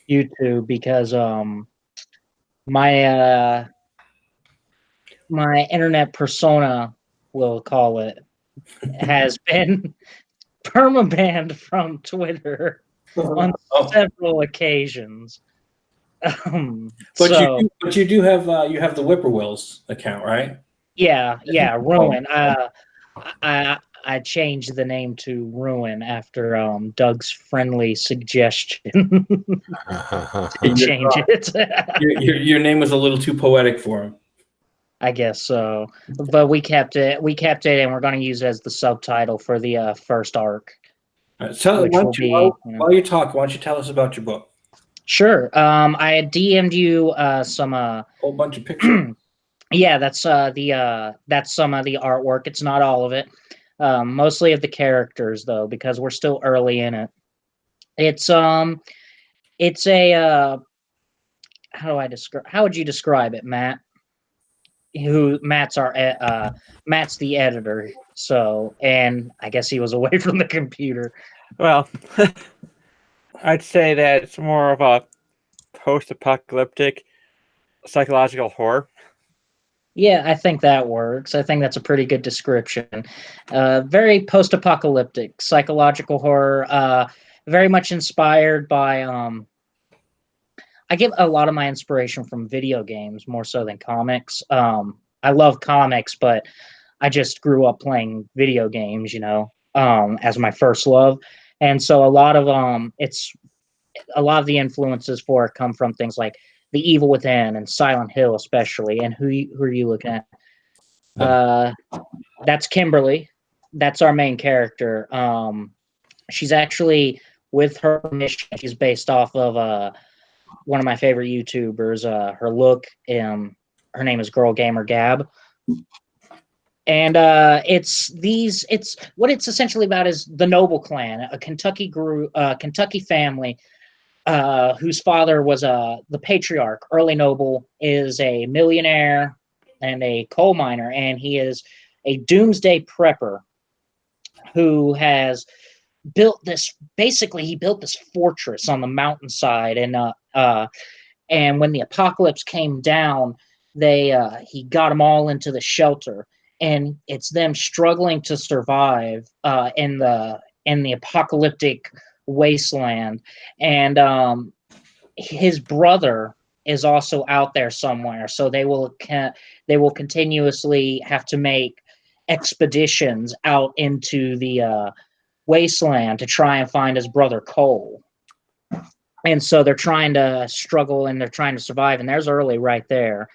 YouTube, because my internet persona, we'll call it, has been permabanned from Twitter on several occasions. But you do have the Whipporwills account, right? Yeah, Ruin. I changed the name to Ruin after Doug's friendly suggestion to change it. Your name was a little too poetic for him. I guess so, but we kept it, and we're going to use it as the subtitle for the first arc. While you talk, why don't you tell us about your book? Sure. I had DM'd you some whole bunch of pictures. Yeah, that's some of the artwork. It's not all of it. Mostly of the characters, though, because we're still early in it. It's a how would you describe it, Matt? Matt's the editor, so, and I guess he was away from the computer. Well, I'd say that it's more of a post-apocalyptic psychological horror. Yeah, I think that works. I think that's a pretty good description. Very post-apocalyptic psychological horror. Very much inspired by. I get a lot of my inspiration from video games more so than comics. I love comics, but I just grew up playing video games, as my first love, and so a lot of the influences for it come from things like The Evil Within and Silent Hill, especially. And who are you looking at? That's Kimberly. That's our main character. She's actually, with her permission, she's based off of one of my favorite YouTubers. Her look, her name is Girl Gamer Gab. And it's what it's essentially about is the Noble clan, a Kentucky family whose father was the patriarch. Early Noble is a millionaire and a coal miner, and he is a doomsday prepper who has built this. Basically, he built this fortress on the mountainside, and when the apocalypse came down, he got them all into the shelter, and it's them struggling to survive in the apocalyptic wasteland. And his brother is also out there somewhere, so they will continuously have to make expeditions out into the wasteland to try and find his brother Cole. And so they're trying to struggle and they're trying to survive. And there's Early right there,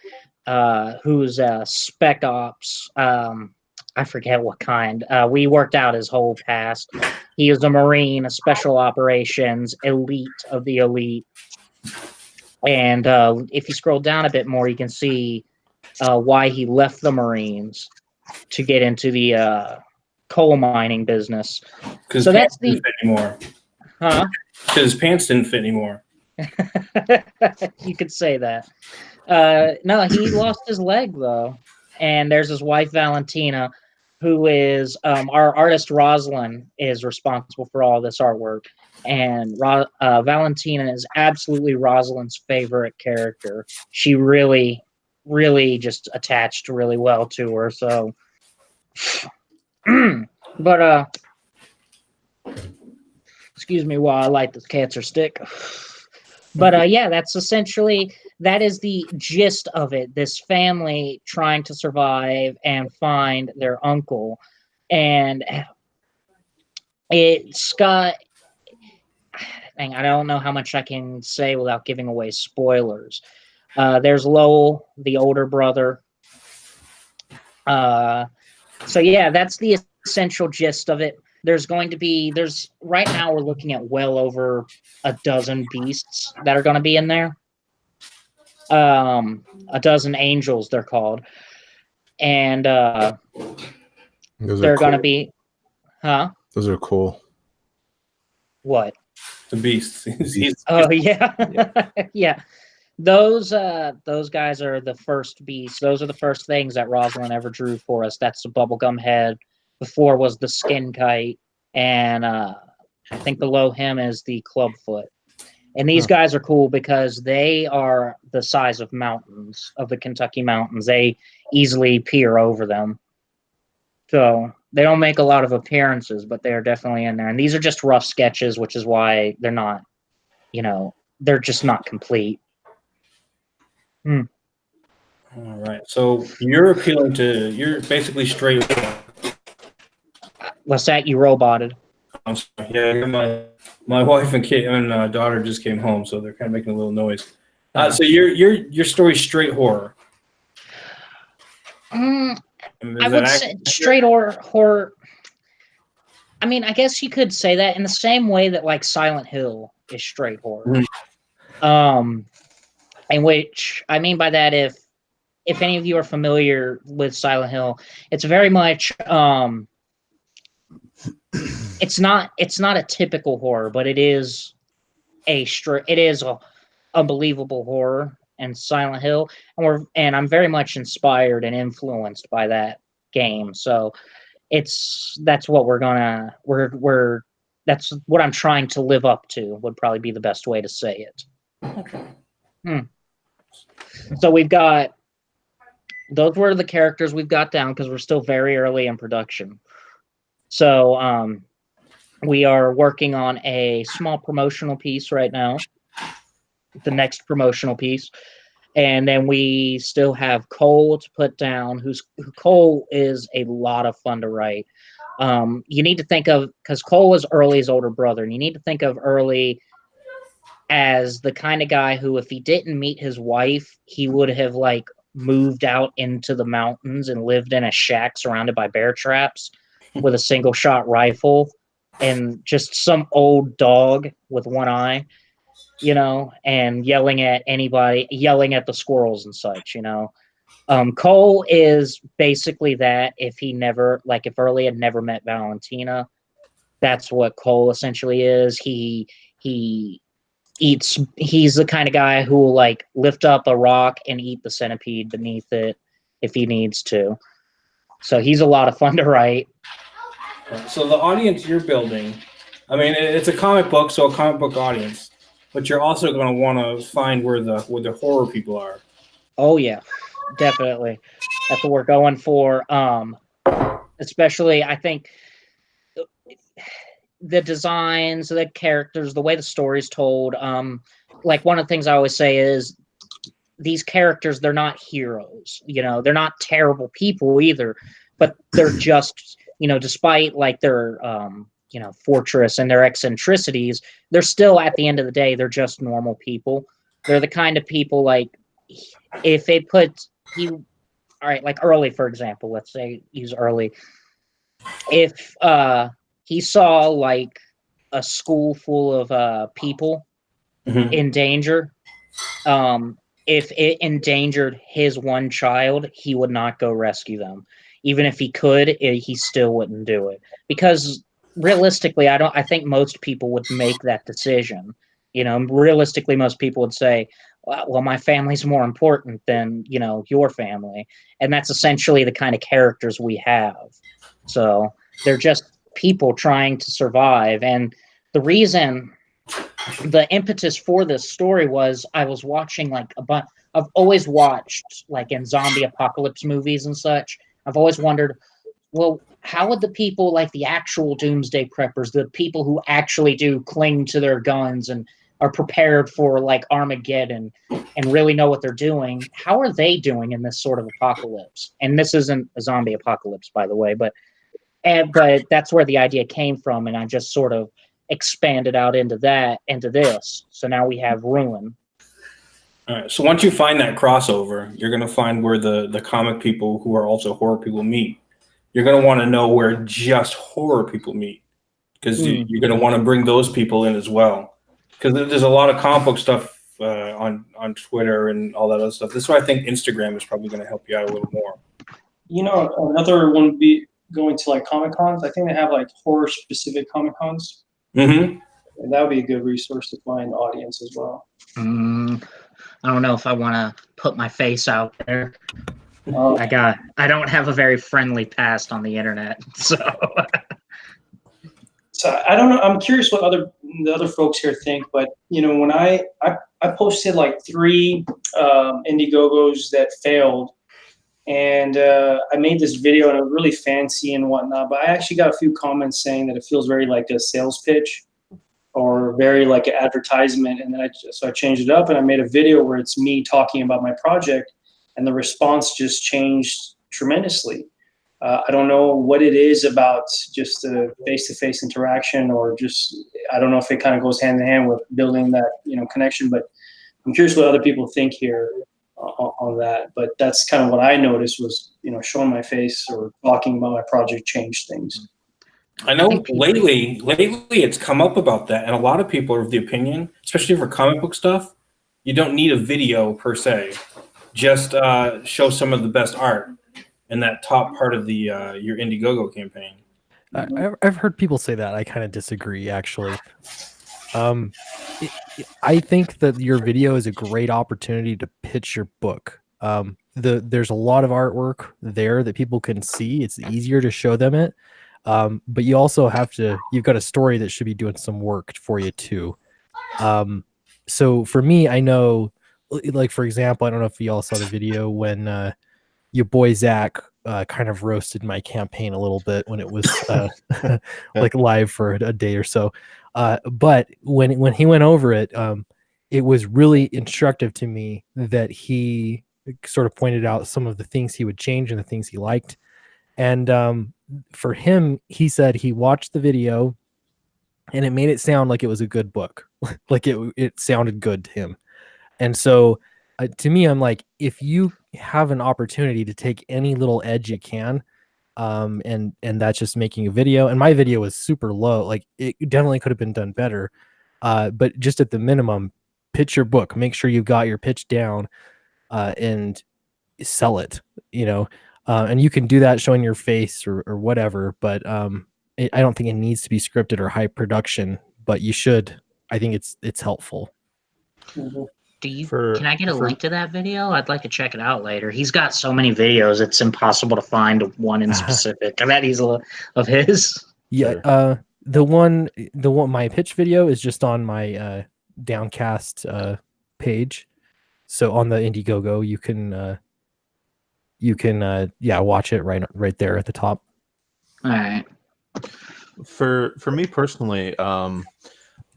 who's spec ops. I forget what kind. We worked out his whole past. He was a Marine, a special operations elite of the elite. And if you scroll down a bit more, you can see why he left the Marines to get into the coal mining business. So that's the didn't fit anymore. Huh? Because his pants didn't fit anymore. You could say that. No, he lost his leg though, and there's his wife Valentina, who is our artist Rosalind is responsible for all this artwork, and Valentina is absolutely Rosalind's favorite character. She really, really just attached really well to her. So, but excuse me while I light this cancer stick. But yeah, that is the gist of it. This family trying to survive and find their uncle. And it's got, I don't know how much I can say without giving away spoilers. There's Lowell, the older brother. So yeah, that's the essential gist of it. Right now we're looking at well over a dozen beasts that are going to be in there. A dozen angels, they're called. And they're going to be, huh? Those are cool. What? The beasts. Oh, yeah. Yeah. Those guys are the first beasts. Those are the first things that Rosalind ever drew for us. That's the bubblegum head. Before was the skin kite, and I think below him is the clubfoot. And these guys are cool because they are the size of mountains, of the Kentucky mountains. They easily peer over them. So they don't make a lot of appearances, but they're definitely in there. And these are just rough sketches, which is why they're not, they're just not complete. All right. So you're basically straight. What's that? You roboted. I'm sorry. Yeah, my wife and kid and daughter just came home, so they're kind of making a little noise. So your story's straight horror. I would say straight horror. I mean, I guess you could say that in the same way that like Silent Hill is straight horror. In which I mean by that, if any of you are familiar with Silent Hill, it's very much it's not a typical horror, but it is a unbelievable horror in Silent Hill, and I'm very much inspired and influenced by that game. So that's what that's what I'm trying to live up to, would probably be the best way to say it. Okay. So those were the characters we've got down because we're still very early in production. So we are working on a small promotional piece right now, the next promotional piece. And then we still have Cole to put down, Cole is a lot of fun to write. You need to think of, because Cole was Early's older brother, and you need to think of Early as the kind of guy who, if he didn't meet his wife, he would have like moved out into the mountains and lived in a shack surrounded by bear traps with a single shot rifle and just some old dog with one eye, and yelling at the squirrels and such, Cole is basically that if if Early had never met Valentina, that's what Cole essentially is. He's the kind of guy who will like lift up a rock and eat the centipede beneath it if he needs to. So he's a lot of fun to write. So the audience you're building, I mean, it's a comic book, so a comic book audience, but you're also going to want to find where the horror people are. Oh yeah, definitely. That's what we're going for. Especially, I think the designs, the characters, the way the story's told. Like one of the things I always say is these characters, they're not heroes. They're not terrible people either, but they're just, despite like their fortress and their eccentricities, they're still at the end of the day, they're just normal people. They're the kind of people like if they put you, all right, like Early, for example, let's say use Early. If he saw like a school full of people in danger, if it endangered his one child, he would not go rescue them. Even if he could, he still wouldn't do it. Because realistically, I think most people would make that decision. Realistically, most people would say, well, my family's more important than, your family. And that's essentially the kind of characters we have. So they're just people trying to survive. And the reason, the impetus for this story was I was watching like I've always watched like in zombie apocalypse movies and such. I've always wondered, well, how would the people like the actual doomsday preppers, the people who actually do cling to their guns and are prepared for like Armageddon and really know what they're doing, how are they doing in this sort of apocalypse? And this isn't a zombie apocalypse, by the way, but that's where the idea came from, and I just sort of expanded out into this. So now we have Ruin. All right. So once you find that crossover, you're going to find where the comic people who are also horror people meet. You're going to want to know where just horror people meet, because you're going to want to bring those people in as well. Because there's a lot of comic book stuff on Twitter and all that other stuff. This is why I think Instagram is probably going to help you out a little more. Another one would be going to like Comic Cons. I think they have like horror specific Comic Cons. Mm-hmm. And that would be a good resource to find audience as well. I don't know if I want to put my face out there. I don't have a very friendly past on the internet, so. So I don't know. I'm curious what the other folks here think, but when I posted like 3 Indiegogos that failed, and I made this video and it was really fancy and whatnot, but I actually got a few comments saying that it feels very like a sales pitch or very like an advertisement. And then I changed it up and I made a video where it's me talking about my project, and the response just changed tremendously. I don't know what it is about just the face-to-face interaction, or just, I don't know if it kind of goes hand in hand with building that, connection, but I'm curious what other people think here on that. But that's kind of what I noticed was, showing my face or talking about my project changed things. I know lately it's come up about that, and a lot of people are of the opinion, especially for comic book stuff, you don't need a video per se. Just show some of the best art in that top part of the your Indiegogo campaign. I've heard people say that. I kind of disagree, actually. I think that your video is a great opportunity to pitch your book. There's a lot of artwork there that people can see. It's easier to show them it. But you also you've got a story that should be doing some work for you too. So for me, I know, like, for example, I don't know if you all saw the video when your boy Zach kind of roasted my campaign a little bit when it was like live for a day or so. But when he went over it, it was really instructive to me that he sort of pointed out some of the things he would change and the things he liked. And for him, he said he watched the video and it made it sound like it was a good book. Like it sounded good to him. And so to me, I'm like, if you have an opportunity to take any little edge you can, and that's just making a video, and my video was super low, like it definitely could have been done better, but just at the minimum, pitch your book, make sure you got your pitch down, and sell it, and you can do that showing your face or whatever, but I don't think it needs to be scripted or high production, but you should. I think it's helpful. Mhm. Can I get a link to that video? I'd like to check it out later. He's got so many videos, it's impossible to find one in specific. I bet he's of his. Yeah, Sure. the one my pitch video is just on my Downcast page. So on the Indiegogo, you can watch it right there at the top. All right. For me personally,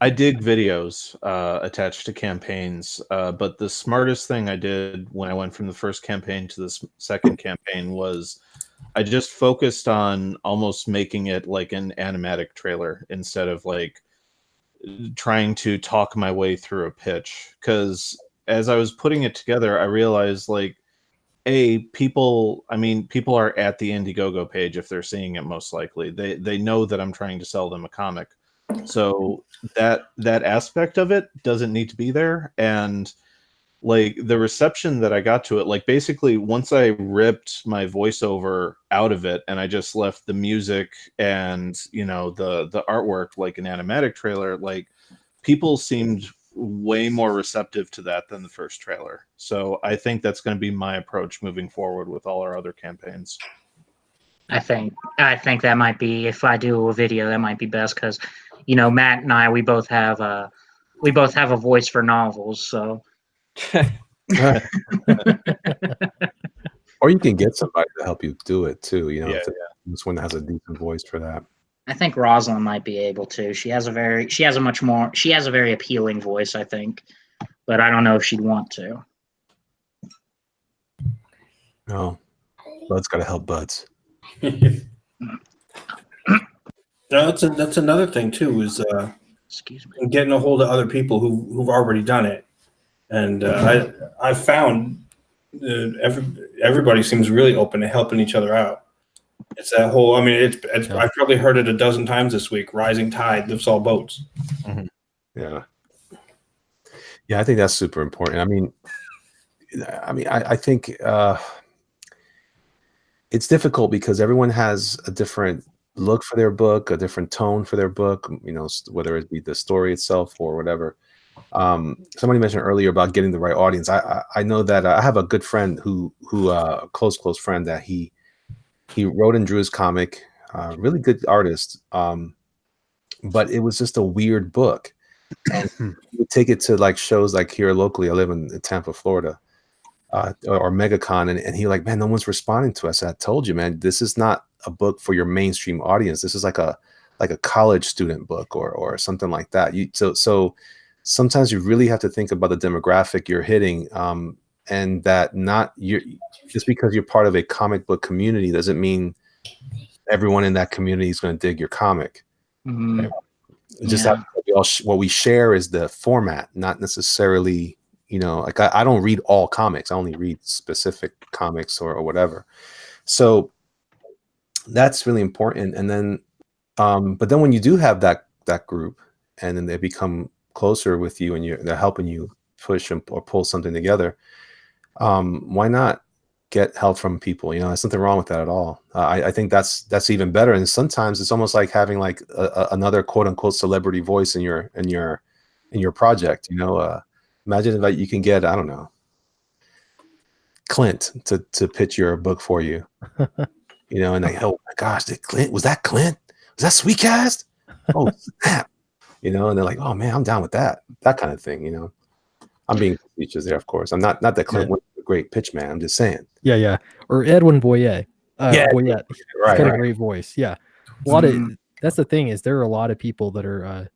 I dig videos attached to campaigns, but the smartest thing I did when I went from the first campaign to the second campaign was I just focused on almost making it like an animatic trailer instead of like trying to talk my way through a pitch. Because as I was putting it together, I realized like, people are at the Indiegogo page if they're seeing it. Most likely they know that I'm trying to sell them a comic, so that aspect of it doesn't need to be there. And like the reception that I got to it, like basically once I ripped my voiceover out of it and I just left the music and the artwork like an animatic trailer, like people seemed way more receptive to that than the first trailer. So I think that's going to be my approach moving forward with all our other campaigns. I think that might be, if I do a video, that might be best because, Matt and I, we both have a voice for novels. So, Or you can get somebody to help you do it too. Yeah, This one has a decent voice for that. I think Rosalind might be able to. She has a very appealing voice, I think, but I don't know if she'd want to. No, Bud's got to help Buds. That's another thing too, is Excuse me. getting a hold of other people who've already done it. And I found everybody seems really open to helping each other out. It's that whole. I mean, I've probably heard it a dozen times this week. Rising tide lifts all boats. Mhm. Yeah, I think that's super important. I think it's difficult because everyone has a different look for their book, a different tone for their book. Whether it be the story itself or whatever. Somebody mentioned earlier about getting the right audience. I know that I have a good friend who a close friend that he wrote and drew his comic, really good artist. But it was just a weird book. And he would take it to like shows like here locally. I live in Tampa, Florida, or MegaCon, and he like, man, no one's responding to us. I told you, man, this is not a book for your mainstream audience. This is like a college student book or something like that. So sometimes you really have to think about the demographic you're hitting, and that just because you're part of a comic book community doesn't mean everyone in that community is going to dig your comic. Mm-hmm. What we share is the format, not necessarily, like I don't read all comics. I only read specific comics or whatever. So that's really important. And then, but then when you do have that group, and then they become closer with you, and they're helping you push or pull something together, why not get help from people? There's nothing wrong with that at all. I think that's even better. And sometimes it's almost like having like another quote unquote celebrity voice in your project. Imagine if you can get, I don't know, Clint to pitch your book for you. And like, oh my gosh, was that Clint? Was that Sweetcast? Oh snap! And they're like, oh man, I'm down with that kind of thing. I'm being facetious there, of course. I'm not that Clint was a great pitch man. I'm just saying. Yeah. Or Edwin Boyette. Boyette. Right. He's got a great voice. Yeah. That's the thing, is there are a lot of people that are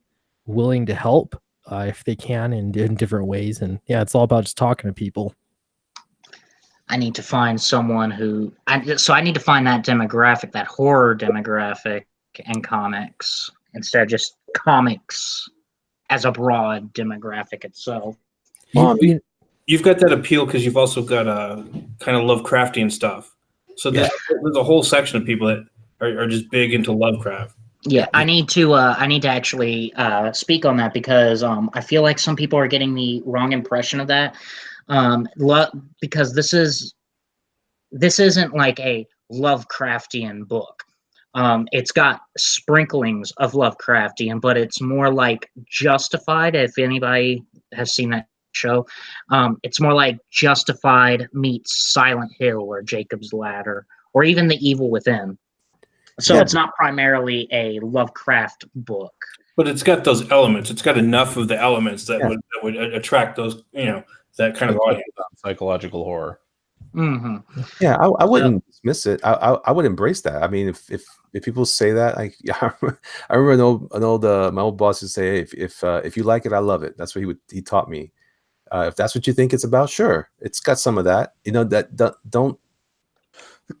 willing to help if they can in different ways. And yeah, it's all about just talking to people. I need to find someone I need to find that demographic, that horror demographic in comics, instead of just comics as a broad demographic itself. You've got that appeal because you've also got a kind of Lovecraftian stuff. So there's a whole section of people that are just big into Lovecraft. Yeah, I need to actually speak on that because I feel like some people are getting the wrong impression of that. Because this is this isn't like a Lovecraftian book. It's got sprinklings of Lovecraftian, but it's more like Justified. If anybody has seen that show, it's more like Justified meets Silent Hill or Jacob's Ladder or even The Evil Within. So Yeah. it's not primarily a Lovecraft book. But it's got those elements. It's got enough of the elements that Yeah. would attract those, that kind of audience. Psychological horror. Mm-hmm. Yeah, I wouldn't dismiss it. I would embrace that. I mean, if people say that, like, yeah, I remember my old boss would say, hey, if you like it, I love it. That's what he taught me. If that's what you think it's about, sure, it's got some of that. Don't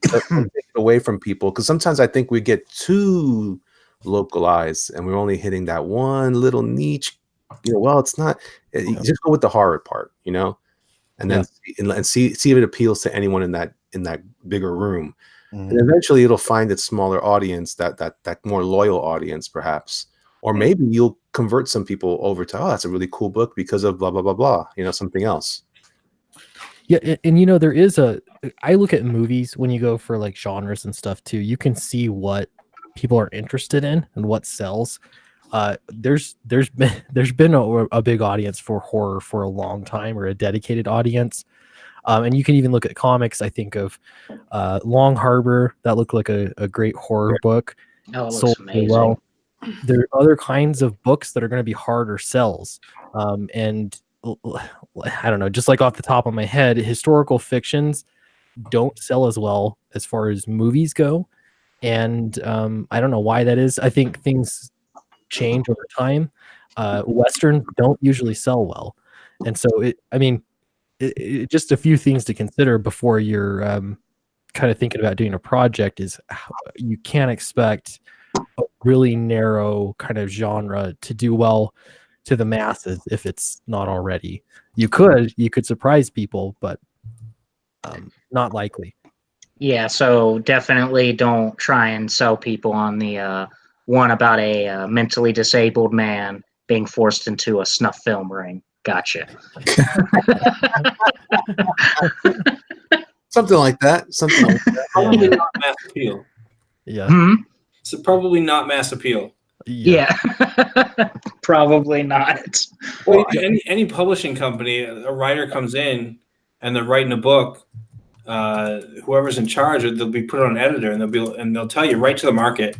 take it away from people, because sometimes I think we get too localized and we're only hitting that one little niche. Well, it's not. You just go with the horror part, and then see if it appeals to anyone in that bigger room. Mhm. And eventually it'll find its smaller audience, that more loyal audience, perhaps. Or maybe you'll convert some people over to, that's a really cool book because of blah blah blah blah, something else. Yeah, and there is I look at movies when you go for like genres and stuff too. You can see what people are interested in and what sells. There's been a big audience for horror for a long time, or a dedicated audience. And you can even look at comics. I think of Long Harbor, that looked like a great horror book. Oh, it Sold looks really amazing. well. There are other kinds of books that are going to be harder sells. And I don't know, just like off the top of my head, historical fictions don't sell as well as far as movies go. And I don't know why that is. I think things change over time. Westerns don't usually sell well. And so just a few things to consider before you're kind of thinking about doing a project is you can't expect a really narrow kind of genre to do well to the masses if it's not already. You could surprise people, but not likely. Yeah, so definitely don't try and sell people on the one about a mentally disabled man being forced into a snuff film ring. Gotcha. Something like that. Something like that. Probably not mass appeal. Yeah. Hmm? It's probably not mass appeal. Yeah. Probably not. Well, any publishing company, a writer comes in and they're writing a book. Whoever's in charge, they'll be put on an editor, and they'll tell you right to the market.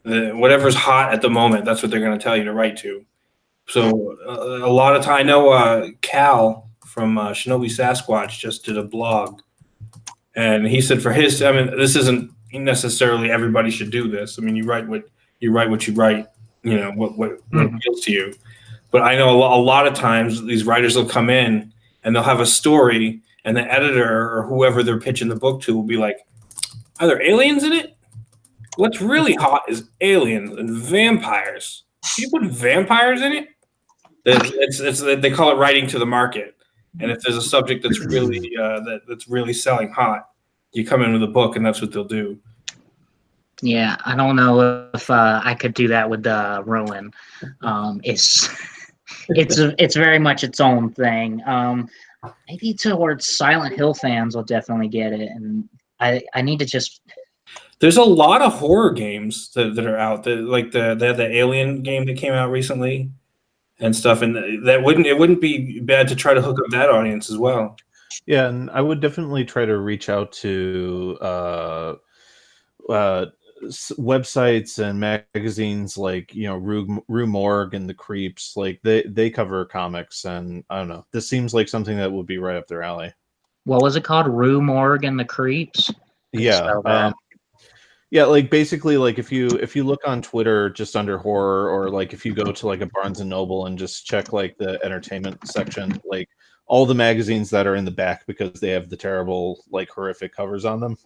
Whatever's hot at the moment, that's what they're going to tell you to write to. So a lot of time, I know Cal from Shinobi Sasquatch just did a blog, and he said for his, this isn't necessarily everybody should do this. I mean, you write what you write, what appeals to you. But I know a lot of times these writers will come in and they'll have a story, and the editor or whoever they're pitching the book to will be like, "Are there aliens in it? What's really hot is aliens and vampires. You put vampires in it?" They call it writing to the market. And if there's a subject that's really that's really selling hot, you come in with a book, and that's what they'll do. Yeah, I don't know if I could do that with Ruin. It's very much its own thing. Maybe towards Silent Hill fans will definitely get it, and I need to just. There's a lot of horror games that are out. Like the Alien game that came out recently, and stuff, and it wouldn't be bad to try to hook up that audience as well. Yeah, and I would definitely try to reach out to websites and magazines like Rue Morgue and the Creeps. Like they cover comics, and I don't know. This seems like something that would be right up their alley. What was it called? Rue Morgue and the Creeps? Yeah. Yeah, like basically, like if you look on Twitter just under horror, or like if you go to like a Barnes and Noble and just check like the entertainment section, like all the magazines that are in the back because they have the terrible like horrific covers on them,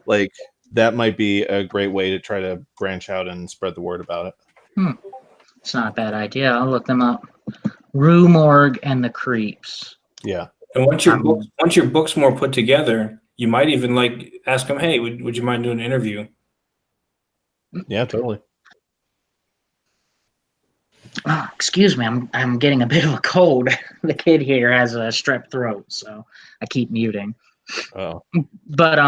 like that might be a great way to try to branch out and spread the word about it. It's not a bad idea. I'll look them up. Rue Morgue and the Creeps. Yeah. And once your book's more put together, you might even like ask them, "Hey, would you mind doing an interview?" Yeah, totally. Oh, excuse me, I'm getting a bit of a cold. The kid here has a strep throat, so I keep muting. Oh, But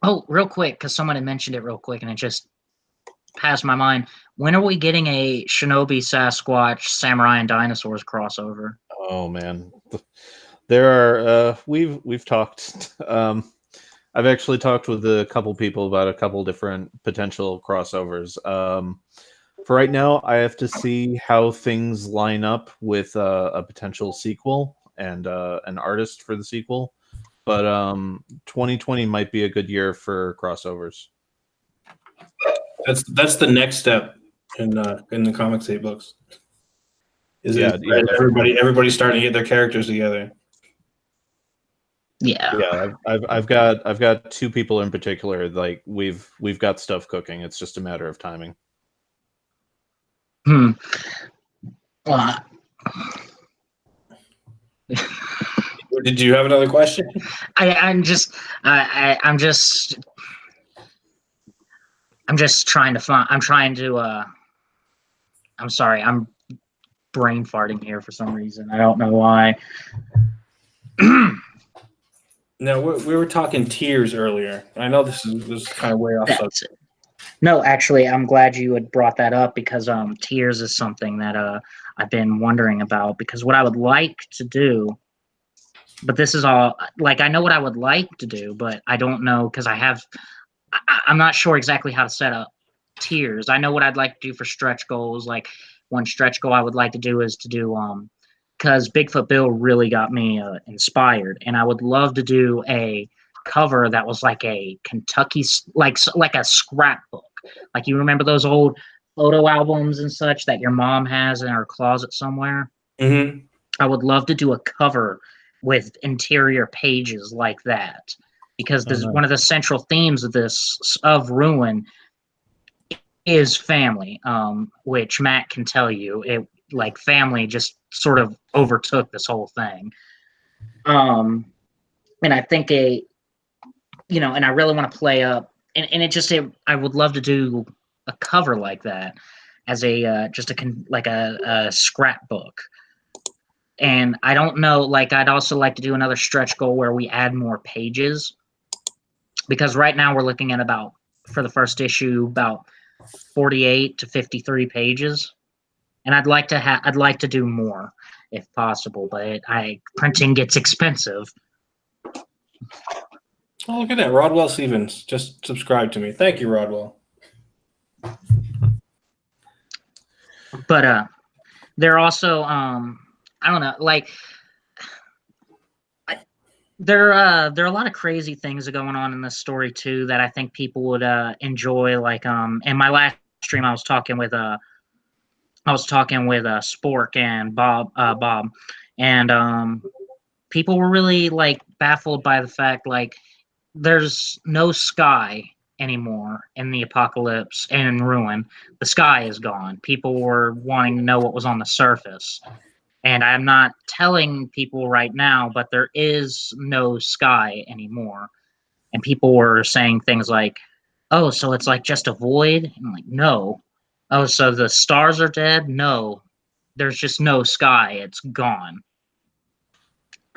oh, real quick, because someone had mentioned it real quick, and it just passed my mind. When are we getting a Shinobi Sasquatch Samurai and Dinosaurs crossover? oh man, there are. We've talked. I've actually talked with a couple people about a couple different potential crossovers. For right now, I have to see how things line up with a potential sequel and an artist for the sequel. But 2020 might be a good year for crossovers. That's the next step in the comics 8 books. Definitely. Everybody's starting to get their characters together. Yeah. Yeah, I've got two people in particular. Like we've got stuff cooking. It's just a matter of timing. Hmm. Uh, Did you have another question? I'm just trying to find. I'm sorry. I'm brain farting here for some reason. I don't know why. No, we were talking tiers earlier. I know this is kind of way off subject. That's it. No, actually, I'm glad you had brought that up because tiers is something that I've been wondering about, because what I would like to do, but this is all like I know what I would like to do, but I don't know because I'm not sure exactly how to set up tiers. I know what I'd like to do for stretch goals. Like one stretch goal I would like to do is to do because Bigfoot Bill really got me inspired, and I would love to do a cover that was like a Kentucky like a scrapbook. Like you remember those old photo albums and such that your mom has in her closet somewhere? Mm-hmm. I would love to do a cover with interior pages like that, because this one of the central themes of Ruin is family, which Matt can tell you. It like family just sort of overtook this whole thing. And I think and I really want to play up, and I would love to do a cover like that as a a scrapbook. And I don't know, like I'd also like to do another stretch goal where we add more pages, because right now we're looking at for the first issue about 48 to 53 pages, and I'd like to do more if possible, but printing gets expensive. Oh, look at that. Rodwell Stevens just subscribed to me. Thank you, Rodwell. But they're also I don't know, like there are a lot of crazy things going on in this story too that I think people would enjoy. Like in my last stream I was talking with Spork and Bob, and people were really like baffled by the fact like there's no sky anymore in the apocalypse and in Ruin. The sky is gone. People were wanting to know what was on the surface. And I'm not telling people right now, but there is no sky anymore. And people were saying things like, oh, so it's like just a void? And I'm like, no. Oh, so the stars are dead? No. There's just no sky. It's gone.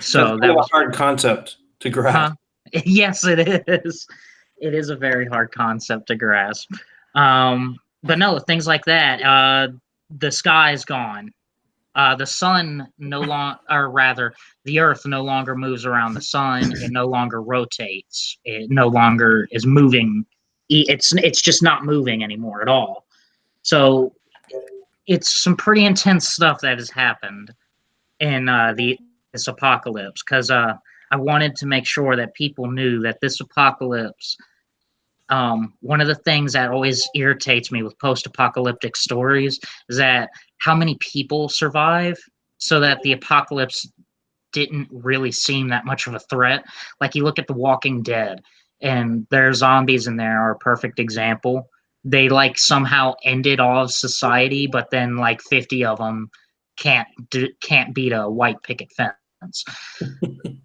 So that was a hard concept to grasp. Yes, it is. It is a very hard concept to grasp. But no, things like that. The sky's gone. The sun no longer, or rather, the Earth no longer moves around the sun. It no longer rotates. It no longer is moving. It's just not moving anymore at all. So it's some pretty intense stuff that has happened in this apocalypse, because I wanted to make sure that people knew that this apocalypse, one of the things that always irritates me with post-apocalyptic stories is that how many people survive, so that the apocalypse didn't really seem that much of a threat. Like you look at The Walking Dead, and their zombies in there are a perfect example. They like somehow ended all of society, but then like 50 of them can't beat a white picket fence.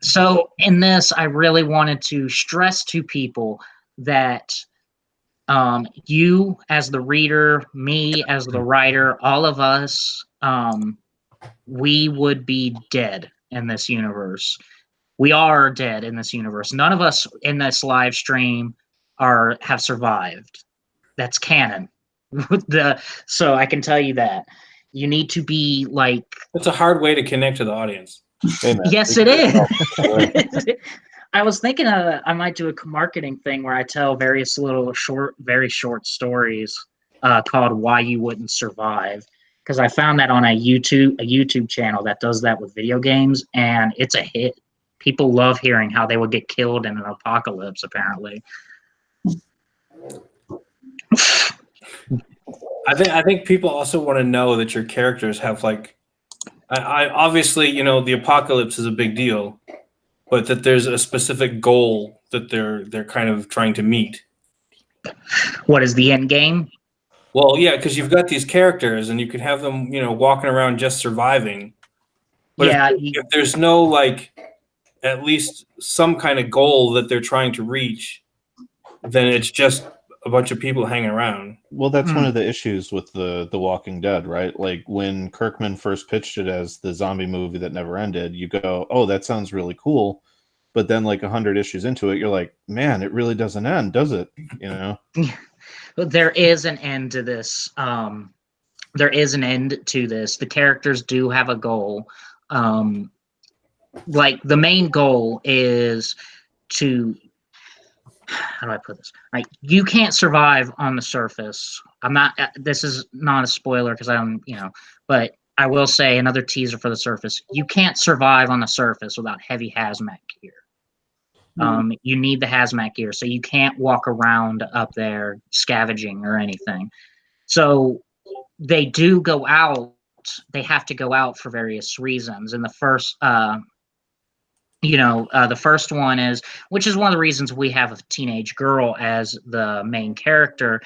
So in this, I really wanted to stress to people that you as the reader, me as the writer, all of us, we would be dead in this universe. We are dead in this universe. None of us in this live stream have survived. That's canon. So I can tell you that. You need to be like. It's a hard way to connect to the audience. Hey, man, Yes, take it care. is. I was thinking I might do a marketing thing where I tell various little very short stories called "Why You Wouldn't Survive," because I found that on a YouTube channel that does that with video games, and it's a hit. People love hearing how they would get killed in an apocalypse. Apparently, I think people also want to know that your characters have like, I obviously, you know, the apocalypse is a big deal, but that there's a specific goal that they're kind of trying to meet. what is the end game? Well, yeah, because you've got these characters and you can have them, you know, walking around just surviving. But Yeah, if there's no like at least some kind of goal that they're trying to reach, then it's just a bunch of people hanging around. Well, that's one of the issues with the Walking Dead, right? Like when Kirkman first pitched it as the zombie movie that never ended, you go, "Oh, that sounds really cool," but then like 100 issues into it, you're like, "Man, it really doesn't end, does it?" You know? there is an end to this. There is an end to this. The characters do have a goal. Like the main goal is to, how do I put this? Like, you can't survive on the surface. I'm not. This is not a spoiler because but I will say another teaser for the surface. You can't survive on the surface without heavy hazmat gear. You need the hazmat gear, so you can't walk around up there scavenging or anything. So they do go out. They have to go out for various reasons. And the first, the first one is, which is one of the reasons we have a teenage girl as the main character.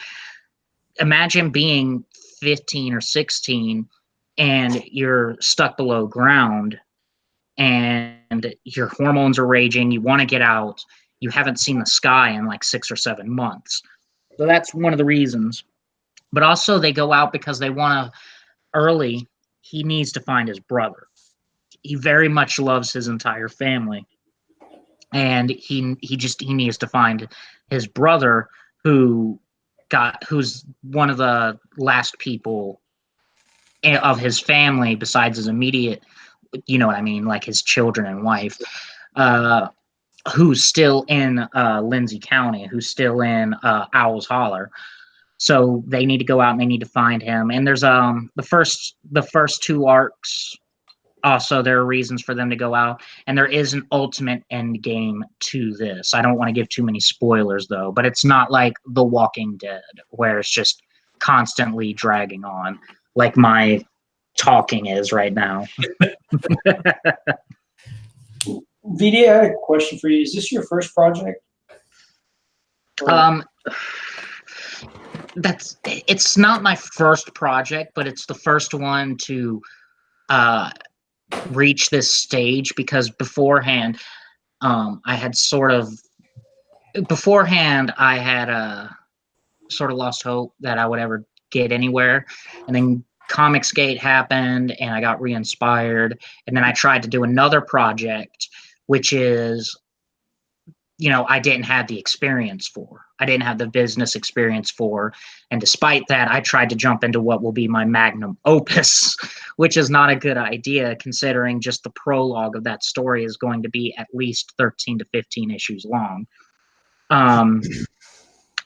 Imagine being 15 or 16 and you're stuck below ground and your hormones are raging. You want to get out. You haven't seen the sky in like 6 or 7 months. So that's one of the reasons. But also they go out because they want to, early, he needs to find his brother. He very much loves his entire family. And he needs to find his brother who's one of the last people of his family besides his immediate, you know what I mean, like his children and wife, who's still in Lindsay County, who's still in Owl's Holler. So they need to go out and they need to find him. And there's the first 2 arcs. Also, there are reasons for them to go out, and there is an ultimate end game to this. I don't want to give too many spoilers, though, but it's not like The Walking Dead, where it's just constantly dragging on, like my talking is right now. VD, I had a question for you. Is this your first project? It's not my first project, but it's the first one to reach this stage, because beforehand I had sort of lost hope that I would ever get anywhere, and then Comicsgate happened and I got re-inspired, and then I tried to do another project, which is, I didn't have the experience for. I didn't have the business experience for. And despite that, I tried to jump into what will be my magnum opus, which is not a good idea considering just the prologue of that story is going to be at least 13 to 15 issues long.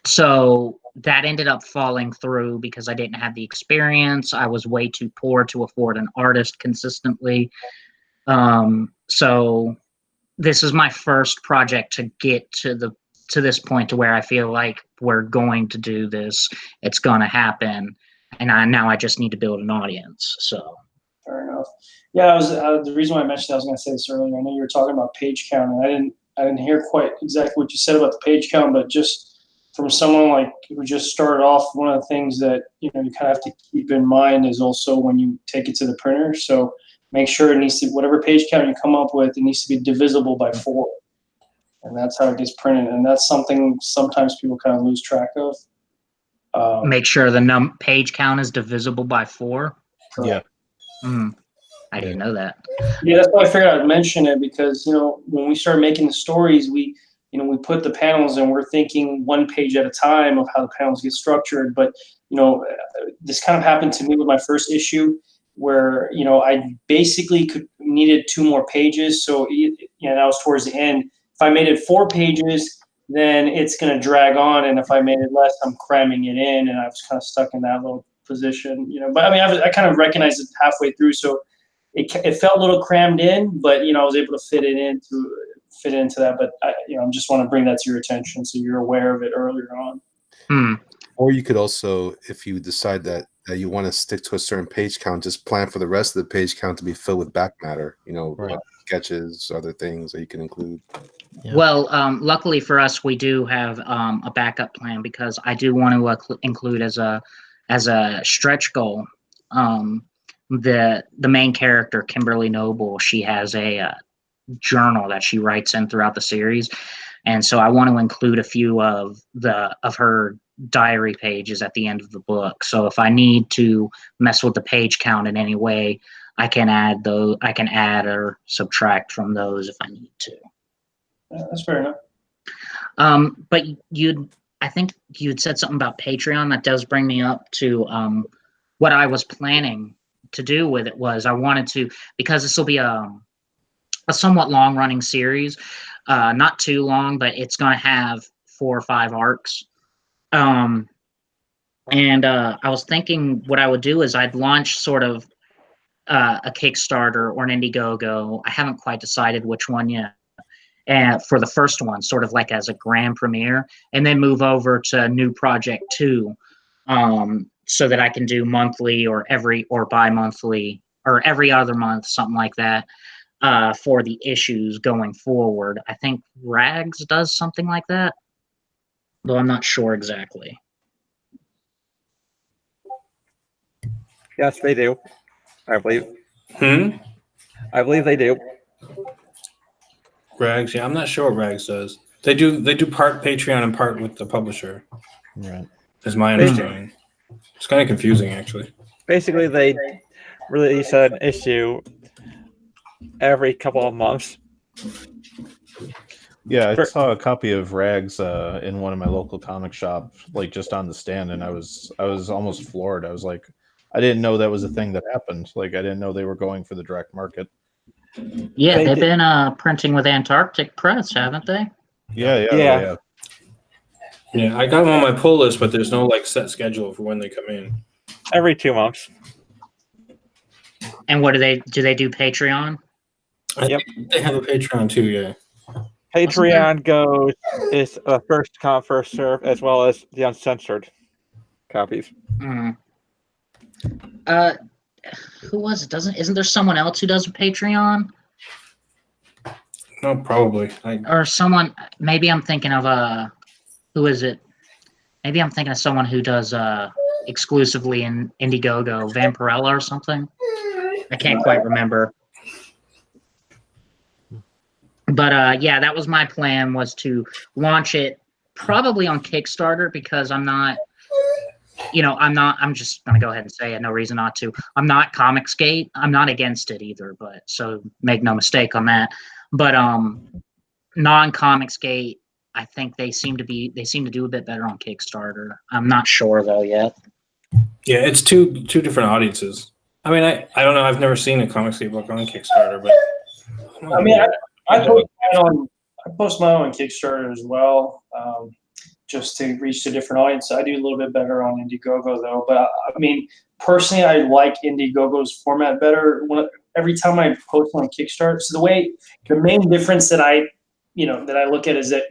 So that ended up falling through because I didn't have the experience. I was way too poor to afford an artist consistently. So this is my first project to get to this point to where I feel like we're going to do this. It's going to happen. And now I just need to build an audience. So fair enough. Yeah, the reason why I mentioned that, I was going to say this earlier. I know you were talking about page count, and I didn't hear quite exactly what you said about the page count, but just from someone like who just started off, one of the things that you kind of have to keep in mind is also when you take it to the printer. So make sure it needs to, whatever page count you come up with, it needs to be divisible by 4. And that's how it gets printed. And that's something sometimes people kind of lose track of. Make sure the page count is divisible by 4. Yeah. I didn't know that. Yeah, that's why I figured I'd mention it because, when we started making the stories, we put the panels and we're thinking one page at a time of how the panels get structured. But, this kind of happened to me with my first issue where, I basically needed 2 more pages. So, that was towards the end. If I made it 4 pages, then it's going to drag on. And if I made it less, I'm cramming it in. And I was kind of stuck in that little position, But I mean, I kind of recognized it halfway through. So it felt a little crammed in, but, I was able to fit into that. But I just want to bring that to your attention so you're aware of it earlier on. Or you could also, if you decide that you want to stick to a certain page count, just plan for the rest of the page count to be filled with back matter, Right. Sketches, other things that you can include. Yeah. Well, luckily for us, we do have a backup plan because I do want to include as a stretch goal. The main character, Kimberly Noble, she has a journal that she writes in throughout the series, and so I want to include a few of her diary pages at the end of the book. So if I need to mess with the page count in any way, I can add those. I can add or subtract from those if I need to. Yeah, that's fair enough. But I think you'd said something about Patreon that does bring me up to what I was planning to do with it was I wanted to, because this will be a somewhat long running series, not too long, but it's going to have 4 or 5 arcs. And I was thinking what I would do is I'd launch sort of a Kickstarter or an Indiegogo. I haven't quite decided which one yet. And for the first one, sort of like as a grand premiere, and then move over to new project 2, so that I can do monthly or bi-monthly or every other month, something like that, for the issues going forward. I think Rags does something like that, though I'm not sure exactly. Yes, they do. I believe. I believe they do. Rags, yeah, I'm not sure what Rags does. They do part Patreon and part with the publisher. Right. Is my understanding. It's kind of confusing, actually. Basically, they release an issue every couple of months. Yeah, I saw a copy of Rags in one of my local comic shops, like just on the stand, and I was almost floored. I was like, I didn't know that was a thing that happened. Like, I didn't know they were going for the direct market. Yeah, they've been printing with Antarctic Press, haven't they? Yeah. Yeah, I got them on my pull list, but there's no set schedule for when they come in. Every 2 months. And what do they do? Patreon? Yep. They have a Patreon too, yeah. Patreon is first come, first serve, as well as the uncensored copies. Who was it? Isn't there someone else who does a Patreon? No, probably. Or someone, maybe I'm thinking of who is it? Maybe I'm thinking of someone who does exclusively in Indiegogo, Vampirella or something. I can't quite remember. But yeah, that was my plan, was to launch it probably on Kickstarter, because I'm just going to go ahead and say it, no reason not to. I'm not Comicsgate. I'm not against it either, but so make no mistake on that. But non-Comicsgate, I think they seem to do a bit better on Kickstarter. I'm not sure though yet. Yeah, it's two different audiences. I mean, I don't know. I've never seen a Comicsgate book on Kickstarter, but I mean, I post mine on Kickstarter as well, just to reach a different audience. I do a little bit better on Indiegogo though, but I mean, personally, I like Indiegogo's format better. Every time I post on Kickstarter, so the main difference that I look at is that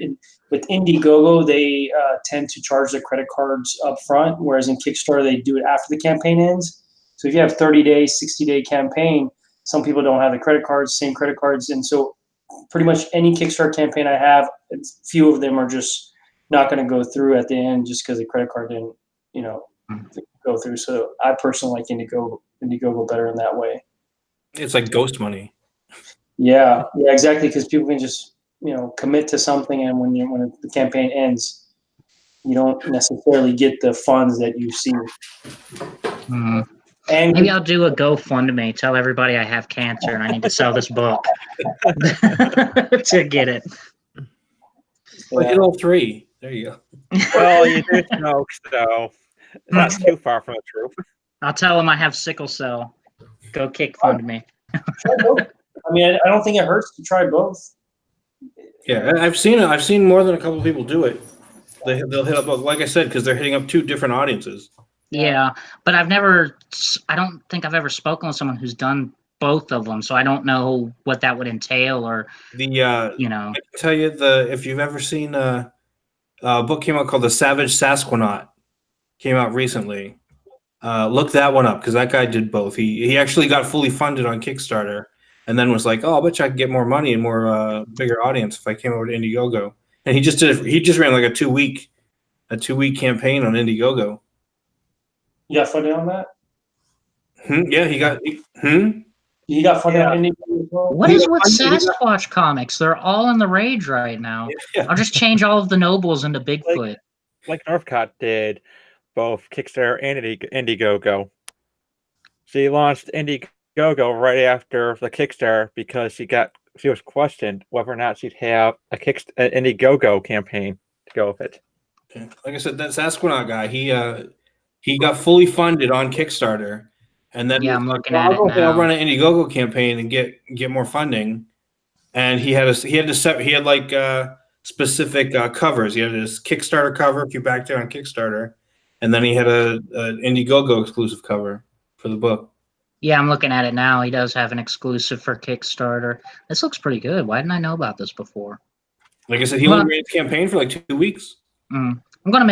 with Indiegogo, they tend to charge the credit cards up front, whereas in Kickstarter, they do it after the campaign ends. So if you have 30-day, 60-day campaign, some people don't have the same credit cards. And so pretty much any Kickstarter campaign I have, few of them are just not going to go through at the end just because the credit card didn't, go through. So I personally like Indiegogo better in that way. it's like ghost money. Yeah, exactly. Because people can just, commit to something, and when the campaign ends, you don't necessarily get the funds that you see. And Maybe I'll do a GoFundMe. Tell everybody I have cancer and I need to sell this book to get it. Well, hit all three. There you go. Well, you do smoke, so it's not too far from the truth. I'll tell them I have sickle cell. Go fund me. try both. I mean, I don't think it hurts to try both. Yeah, I've seen it. I've seen more than a couple of people do it. They'll hit up, like I said, because they're hitting up two different audiences. Yeah, but I don't think I've ever spoken with someone who's done both of them, so I don't know what that would entail or, The I can tell you if you've ever seen a book came out called The Savage Sasquatch, came out recently. Look that one up because that guy did both. He actually got fully funded on Kickstarter and then was like, "Oh, I bet you I could get more money and more bigger audience if I came over to Indiegogo." And he just ran like a 2-week campaign on Indiegogo. You got funded on that? Yeah, he got. You got funded on Indiegogo as well? what is with Sasquatch comics? They're all in the rage right now. Yeah. I'll just change all of the nobles into Bigfoot. Like Northcott did both Kickstarter and Indiegogo. She launched Indiegogo right after the Kickstarter because she was questioned whether or not she'd have an Indiegogo campaign to go with it. Like I said, that Sasquatch guy, he got fully funded on Kickstarter, and then I'm looking at it I'll now. run an Indiegogo campaign and get more funding. And he had specific covers. He had his Kickstarter cover if you backed there on Kickstarter, and then he had an Indiegogo exclusive cover for the book. Yeah, I'm looking at it now. He does have an exclusive for Kickstarter. This looks pretty good. Why didn't I know about this before? Like I said, he only ran his campaign for like 2 weeks. I'm gonna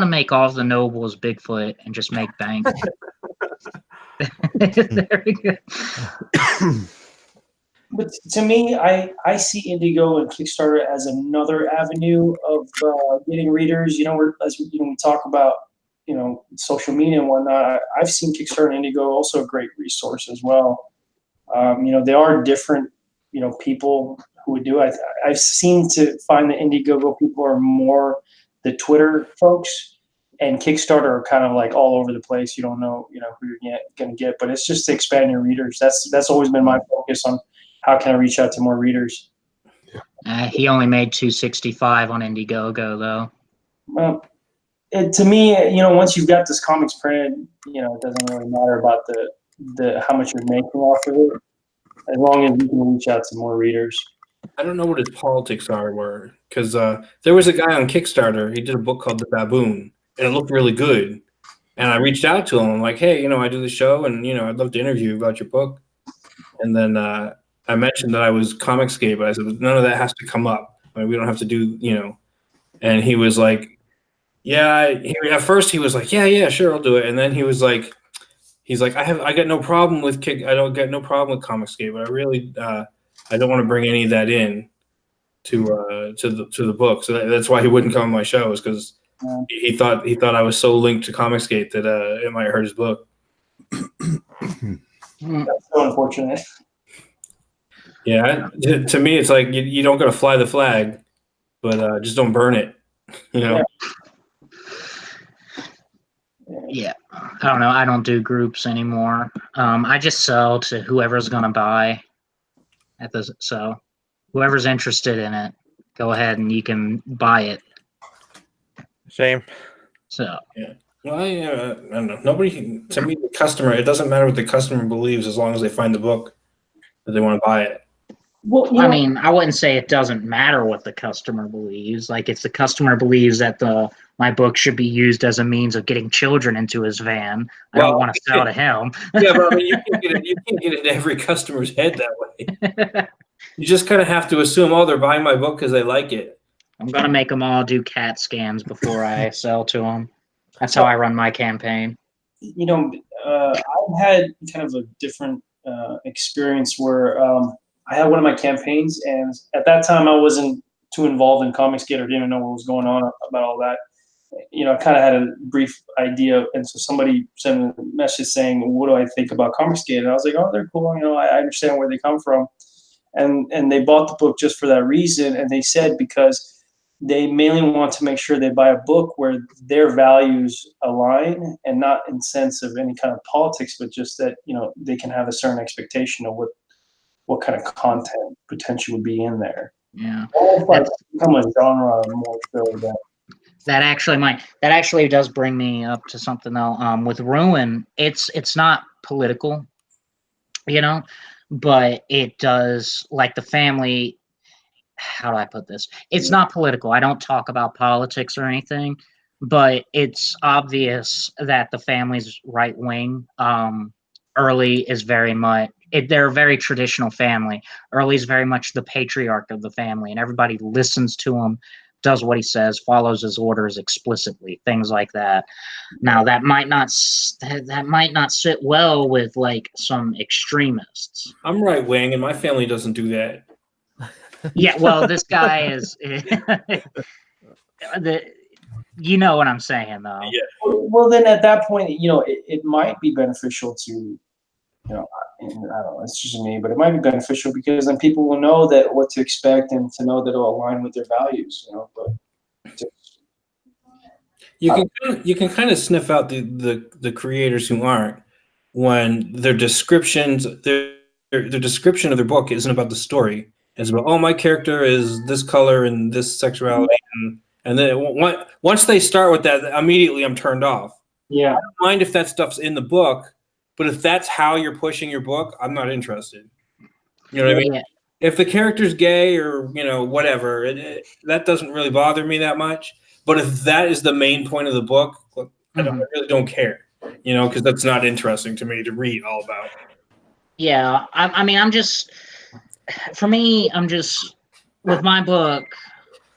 make all of the nobles Bigfoot and just make bank. Very good. But to me, I see Indiegogo and Kickstarter as another avenue of getting readers. We talk about social media and whatnot. I've seen Kickstarter and Indiegogo also a great resource as well. They are different people who would do it. I've seen to find the Indiegogo people are more the Twitter folks, and Kickstarter are kind of like all over the place. You don't know who you're going to get, but it's just to expand your readers. That's always been my focus on how can I reach out to more readers. He only made $265 on Indiegogo though. Well, to me, once you've got this comics printed, it doesn't really matter about the how much you're making off of it, as long as you can reach out to more readers. I don't know what his politics were because there was a guy on Kickstarter. He did a book called The Baboon, and it looked really good. And I reached out to him. I'm like, hey, I do the show, and I'd love to interview you about your book. And then I mentioned that I was Comicsgate, but I said none of that has to come up. I mean, we don't have to do, And he was like, yeah. At first, he was like, yeah, sure, I'll do it. And then he was like, I got no problem with I don't get no problem with Comicsgate, but I really I don't want to bring any of that in to the book. So that's why he wouldn't come on my show, is because he thought I was so linked to Comicsgate that it might hurt his book. That's so unfortunate. Yeah, to me, it's like you don't got to fly the flag, but just don't burn it. Yeah, I don't know. I don't do groups anymore. I just sell to whoever's gonna buy. So whoever's interested in it, go ahead and you can buy it. Same. So yeah. Well, I don't know. Nobody to me, the customer. It doesn't matter what the customer believes as long as they find the book that they want to buy it. Well, I mean, I wouldn't say it doesn't matter what the customer believes. Like, if the customer believes that my book should be used as a means of getting children into his van, I don't want to sell to him. Yeah, but I mean, you can't get into every customer's head that way. You just kind of have to assume, they're buying my book because they like it. I'm gonna make them all do CAT scans before I sell to them. That's how I run my campaign. I've had kind of a different experience where I had one of my campaigns, and at that time I wasn't too involved in Comicsgate or didn't know what was going on about all that. I kind of had a brief idea, and so somebody sent a message saying, "What do I think about Comicsgate?" And I was like, "Oh, they're cool. I understand where they come from," and they bought the book just for that reason. And they said because they mainly want to make sure they buy a book where their values align, and not in sense of any kind of politics, but just that, you know, they can have a certain expectation of what kind of content potentially would be in there. Yeah. Almost like become a genre more so that. That actually does bring me up to something though. With Ruin, it's not political, you know, but it does, like, the family. How do I put this? It's not political. I don't talk about politics or anything, but it's obvious that the family's right wing. Early is very much. They're a very traditional family. Early's very much the patriarch of the family, and everybody listens to him, does what he says, follows his orders explicitly, things like that. Now that might not sit well with like some extremists. I'm right wing, and my family doesn't do that. Yeah, well, this guy is. You know what I'm saying, though. Yeah. Well, then at that point, you know, it might be beneficial to, you know, and I don't know, it's just me, but it might be beneficial because then people will know that what to expect and to know that it'll align with their values, you know. But just, You can kind of sniff out the creators who aren't, when their descriptions their description of their book isn't about the story. It's about, oh, my character is this color and this sexuality, and then once they start with that, immediately I'm turned off. yeah, I don't mind if that stuff's in the book, but if that's how you're pushing your book, I'm not interested. You know what I mean? Yeah. If the character's gay or, you know, whatever, that doesn't really bother me that much. But if that is the main point of the book, I really don't care, you know, because that's not interesting to me to read all about. Yeah, I mean, for me, I'm just, with my book,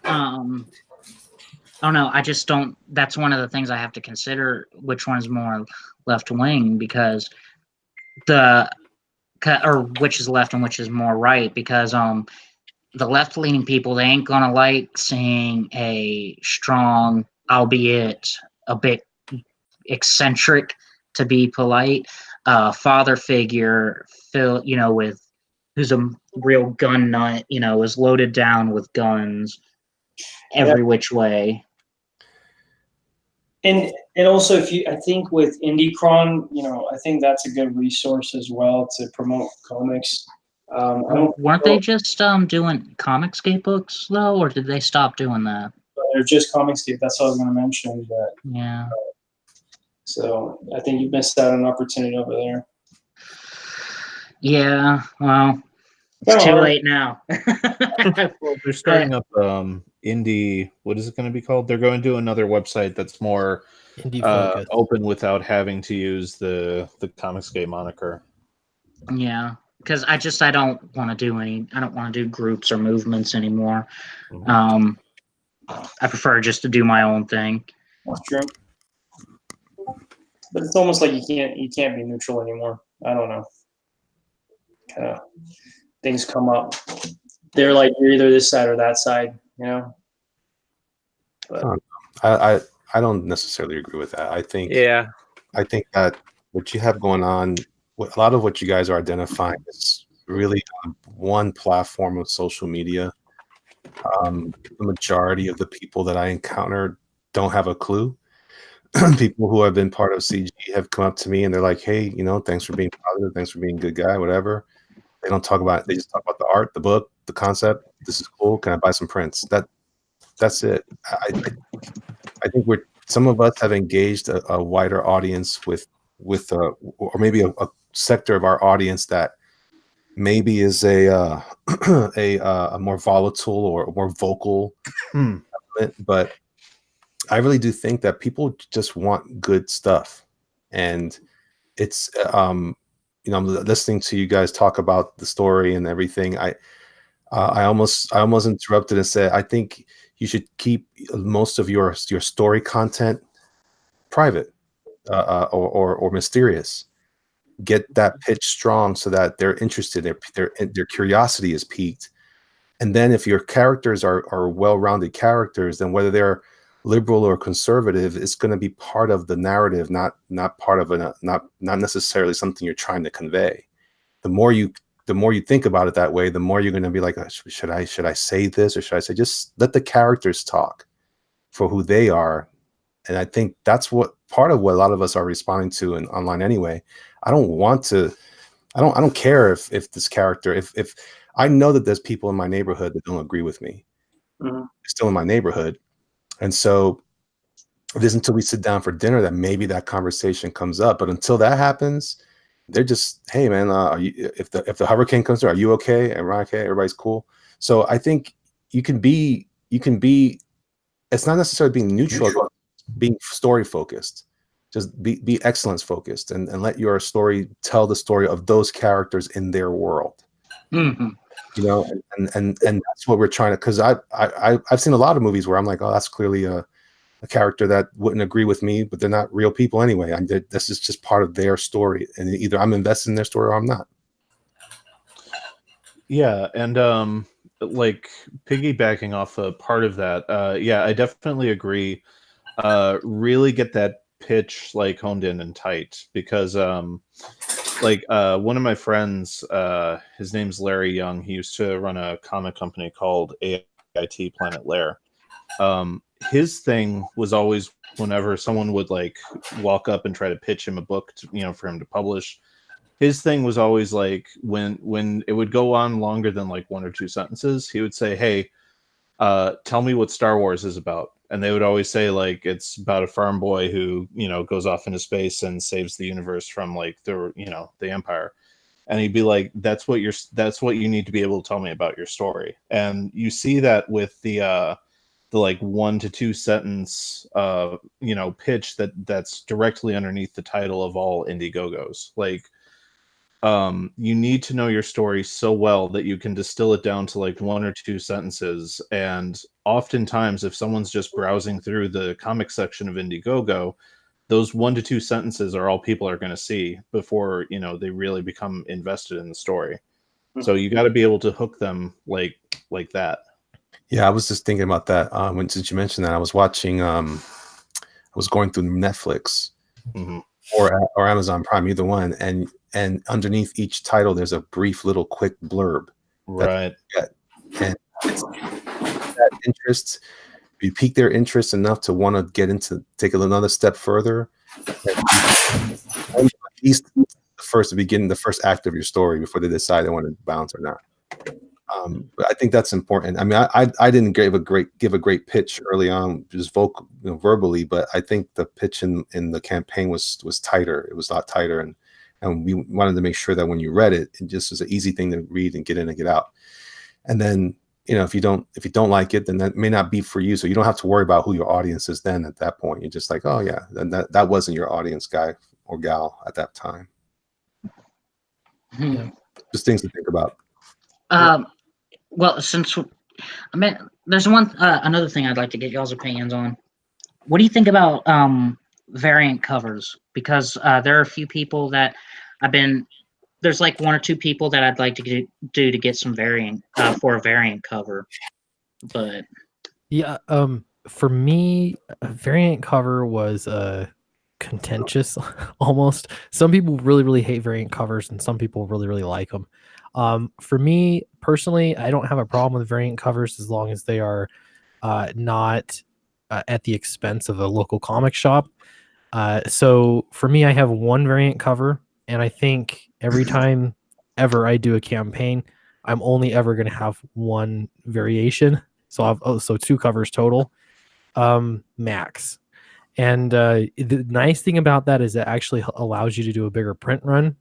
I don't know, I just don't, that's one of the things I have to consider, which one is more left wing, because or which is left and which is more right, because the left leaning people, they ain't gonna like seeing a strong, albeit a bit eccentric, to be polite, father figure, you know, who's a real gun nut, you know, is loaded down with guns every which way. and also I think with IndieCron, you know, I think that's a good resource as well to promote comics. Weren't they just doing Comicsgate books though, or did they stop doing that? They're just Comicsgate. That's all I was going to mention. But Yeah. so I think you missed out on an opportunity over there. Yeah. Well, it's too late now. Well, they're starting up indie. What is it going to be called? They're going to do another website that's more Indie focus. open without having to use the Comicsgate moniker. Yeah, because I don't want to do groups or movements anymore. Mhm. I prefer just to do my own thing. That's true. But it's almost like you can't be neutral anymore. I don't know. Kind of things come up. They're like, you're either this side or that side, you know. But I don't necessarily agree with that. I think that what you have going on, a lot of what you guys are identifying is really on one platform of social media. The majority of the people that I encounter don't have a clue. People who have been part of CG have come up to me and they're like, hey, you know, thanks for being positive, thanks for being a good guy, whatever. They don't talk about it. They just talk about the art, the book, the concept. This is cool. Can I buy some prints? That's it. I think some of us have engaged a wider audience with or maybe a sector of our audience that maybe is a more volatile or more vocal element, but I really do think that people just want good stuff, and it's you know, I'm listening to you guys talk about the story and everything. I almost interrupted and said I think you should keep most of your story content private or mysterious. Get that pitch strong so that they're interested, their curiosity is piqued. And then if your characters are well-rounded characters, then whether they're liberal or conservative, it's going to be part of the narrative, not part of not necessarily something you're trying to convey. The more you the more you think about it that way, the more you're going to be like, should I say this, or should I say, just let the characters talk for who they are. And I think that's what part of what a lot of us are responding to in online anyway. I don't care if this character, if I know that there's people in my neighborhood that don't agree with me, Mhm. still in my neighborhood. And so it isn't until we sit down for dinner that maybe that conversation comes up. But until that happens, they're just, hey man, are you, if the hurricane comes through, are you okay? Everybody okay? Everybody's cool. So I think you can be, it's not necessarily being neutral, being story focused. Just be excellence focused, and let your story tell the story of those characters in their world. Mm-hmm. You know, and that's what we're trying to, because I've seen a lot of movies where I'm like, oh, that's clearly a character that wouldn't agree with me, but they're not real people anyway. This is just part of their story, and either I'm invested in their story or I'm not. Yeah, and like piggybacking off a part of that, yeah, I definitely agree. Really get that pitch like honed in and tight, because like one of my friends, his name's Larry Young. He used to run a comic company called AIT Planet Lair. His thing was always, whenever someone would like walk up and try to pitch him a book to, for him to publish, his thing was always like, when it would go on longer than like 1 or 2 sentences, he would say, hey, tell me what Star Wars is about. And they would always say like, it's about a farm boy who, goes off into space and saves the universe from like the Empire. And he'd be like, that's what you need to be able to tell me about your story. And you see that with the like 1 to 2 sentence pitch that's directly underneath the title of all Indiegogos. Like, you need to know your story so well that you can distill it down to like 1 or 2 sentences. And oftentimes, if someone's just browsing through the comic section of Indiegogo, those 1 to 2 sentences are all people are going to see before they really become invested in the story. So you got to be able to hook them like that. Yeah, I was just thinking about that since you mentioned that. I was watching, I was going through Netflix or Amazon Prime, either one, and underneath each title, there's a brief little quick blurb. Right. And it's that interest, you pique their interest enough to want to take another step further. At least the first act of your story before they decide they want to bounce or not. But I think that's important. I mean, I didn't give a great pitch early on, just verbally, but I think the pitch in the campaign was tighter. It was a lot tighter, and we wanted to make sure that when you read it, it just was an easy thing to read and get in and get out. And then, if you don't like it, then that may not be for you. So you don't have to worry about who your audience is then at that point. You're just like, oh yeah, then that wasn't your audience, guy or gal, at that time. Hmm. Just things to think about. Well, there's another thing I'd like to get y'all's opinions on. What do you think about variant covers? Because there are a few people that there's like 1 or 2 people that I'd like to do to get some variant for a variant cover. But yeah, for me, a variant cover was contentious almost. Some people really, really hate variant covers, and some people really, really like them. For me personally, I don't have a problem with variant covers as long as they are not at the expense of a local comic shop. So for me, I have 1 variant cover, and I think every time ever I do a campaign, I'm only ever going to have 1 variation. So I've 2 covers total, max. And the nice thing about that is it actually allows you to do a bigger print run.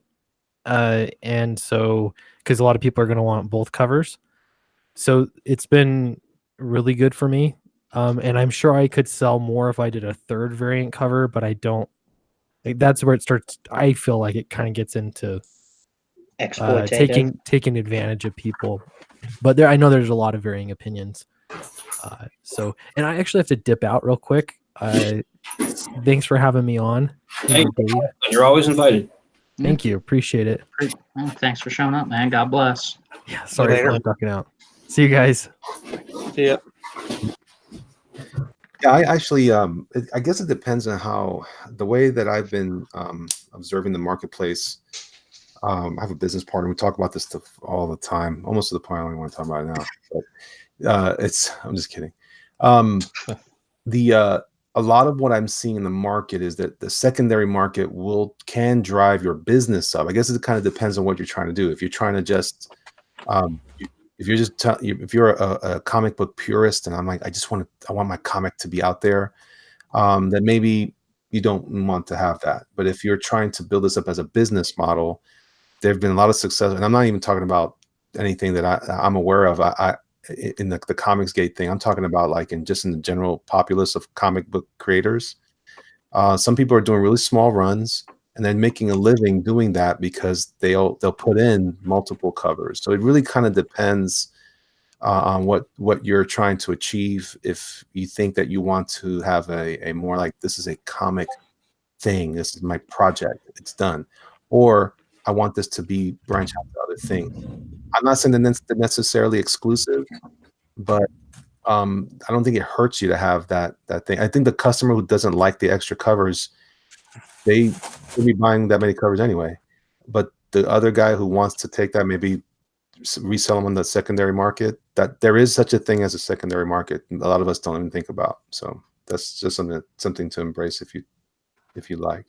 And so, because a lot of people are going to want both covers, so it's been really good for me. And I'm sure I could sell more if I did a 3rd variant cover, but I don't. Like, that's where it starts. I feel like it kind of gets into exploitative. taking advantage of people. But I know there's a lot of varying opinions. So, and I actually have to dip out real quick. Thanks for having me on. Hey, you're always invited. Thank you. Appreciate it. Well, thanks for showing up, man. God bless. Yeah, sorry for ducking out. See you guys. See ya. Yeah, I actually, I guess it depends on the way that I've been observing the marketplace. I have a business partner. We talk about this stuff all the time, almost to the point I don't even want to talk about it now. But I'm just kidding. A lot of what I'm seeing in the market is that the secondary market can drive your business up. I guess it kind of depends on what you're trying to do. If you're trying to just if you're just if you're a comic book purist and I'm like, I want my comic to be out there, then maybe you don't want to have that. But if you're trying to build this up as a business model, there have been a lot of success, and I'm not even talking about anything that I'm aware of. In the Comicsgate thing, I'm talking about like in the general populace of comic book creators. Some people are doing really small runs and then making a living doing that because they'll put in multiple covers. So it really kind of depends on what you're trying to achieve. If you think that you want to have a more like, this is a comic thing, this is my project, it's done, or I want this to be branch out to other things. I'm not saying that they're necessarily exclusive, but I don't think it hurts you to have that thing. I think the customer who doesn't like the extra covers, they will be buying that many covers anyway. But the other guy who wants to take that, maybe resell them on the secondary market, that there is such a thing as a secondary market. A lot of us don't even think about. So that's just something to embrace if you like.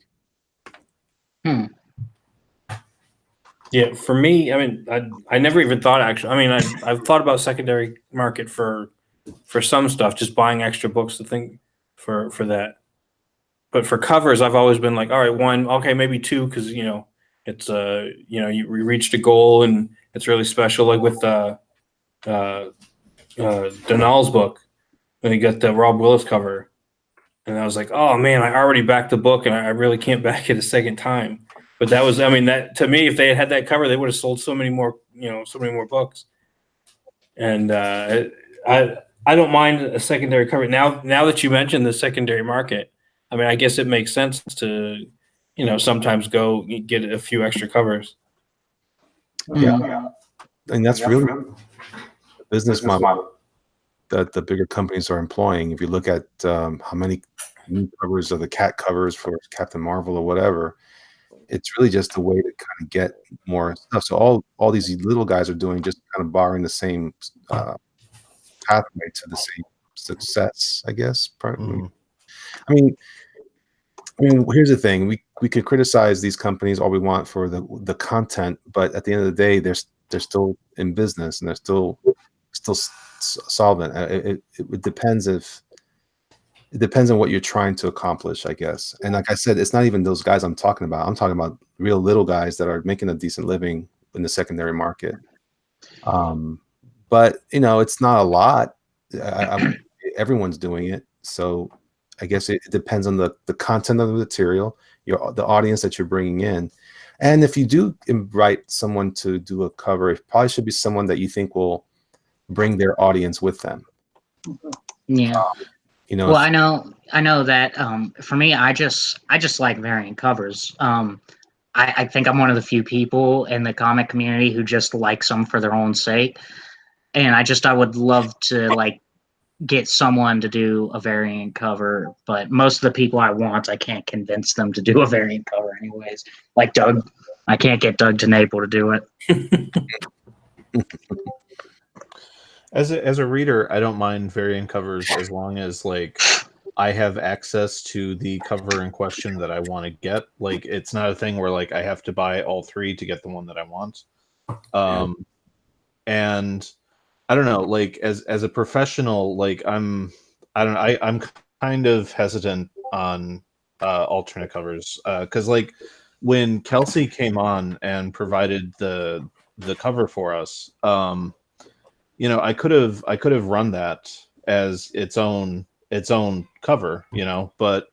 Yeah, for me, I mean, I never even thought actually. I mean, I've thought about secondary market for some stuff, just buying extra books to think for that. But for covers, I've always been like, all right, one, okay, maybe two, because it's you reached a goal and it's really special. Like with Denal's book, when he got the Rob Willis cover, and I was like, oh man, I already backed the book, and I really can't back it a second time. But that was, I mean, that to me, if they had that cover, they would have sold so many more books. And I don't mind a secondary cover. Now that you mentioned the secondary market, I mean, I guess it makes sense to, sometimes go get a few extra covers. Yeah. And that's really the business model that the bigger companies are employing. If you look at how many new covers of the Cat covers for Captain Marvel or whatever, it's really just a way to kind of get more stuff. So all these little guys are doing just kind of borrowing the same pathway to the same success, I guess. Mm-hmm. I mean, here's the thing: we could criticize these companies all we want for the content, but at the end of the day, they're still in business and they're still solvent. It depends it depends on what you're trying to accomplish, I guess. And like I said, it's not even those guys I'm talking about. I'm talking about real little guys that are making a decent living in the secondary market. But it's not a lot. Everyone's doing it, so I guess it depends on the content of the material, the audience that you're bringing in, and if you do invite someone to do a cover, it probably should be someone that you think will bring their audience with them. Yeah. Well, I know that for me, I just like variant covers. I think I'm one of the few people in the comic community who just likes them for their own sake, and I would love to like get someone to do a variant cover, but most of the people I want, I can't convince them to do a variant cover anyways. Like Doug, I can't get Doug to Naples to do it. As a reader, I don't mind variant covers as long as like I have access to the cover in question that I want to get. Like it's not a thing where like I have to buy all three to get the one that I want. And I don't know, like as a professional, like I'm kind of hesitant on alternate covers because like when Kelsey came on and provided the cover for us, I could have run that as its own cover, but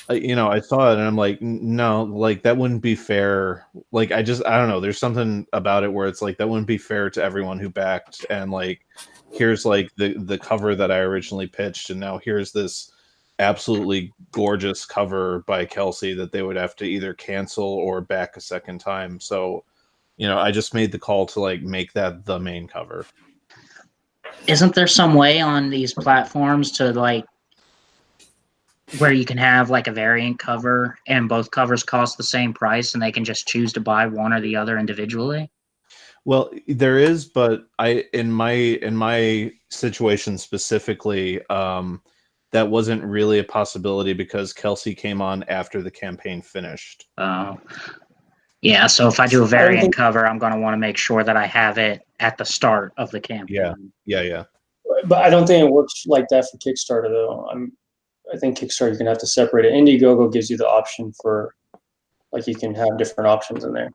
I saw it and I'm like, no, like that wouldn't be fair. Like I don't know, there's something about it where it's like that wouldn't be fair to everyone who backed, and like here's like the cover that I originally pitched, and now here's this absolutely gorgeous cover by Kelsey that they would have to either cancel or back a second time. So I just made the call to like make that the main cover. Isn't there some way on these platforms to like where you can have like a variant cover and both covers cost the same price and they can just choose to buy one or the other individually? Well, there is, but in my situation specifically, that wasn't really a possibility because Kelsey came on after the campaign finished. Yeah, so if I do a I don't variant think- cover, I'm going to want to make sure that I have it at the start of the campaign. Yeah. But I don't think it works like that for Kickstarter, though. I think Kickstarter, you're gonna have to separate it. Indiegogo gives you the option for, like, you can have different options in there.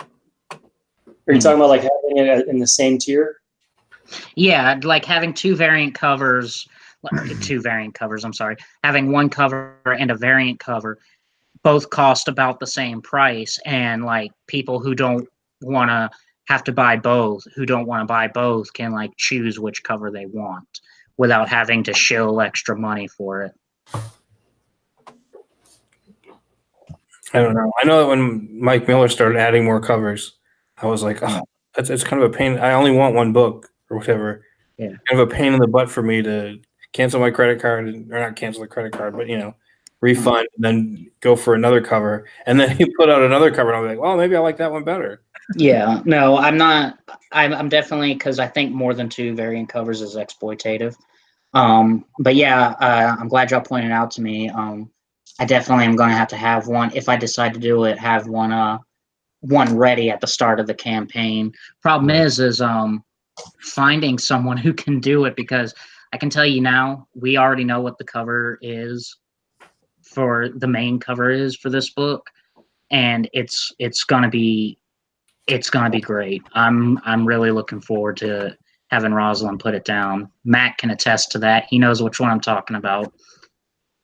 Are you talking about like having it in the same tier? Yeah, like having two variant covers, I'm sorry, having one cover and a variant cover, both cost about the same price, and like people who don't want to have to buy both, who don't want to buy both, can like choose which cover they want without having to shill extra money for it. I don't know. I know that when Mike Miller started adding more covers, I was like, oh, it's kind of a pain. I only want one book or whatever. Yeah. Kind of a pain in the butt for me to cancel my credit card, or not cancel the credit card, but refund, and then go for another cover, and then he put out another cover, and I'm like, well, maybe I like that one better. Yeah, no, I'm not. I'm definitely, because I think more than two variant covers is exploitative. But yeah, I'm glad y'all pointed out to me. I definitely am going to have one if I decide to do it. Have one ready at the start of the campaign. Problem is finding someone who can do it, because I can tell you now, we already know what the cover is for the main cover is for this book, and it's gonna be great. I'm really looking forward to having Rosalind put it down. Matt can attest to that. He knows which one I'm talking about.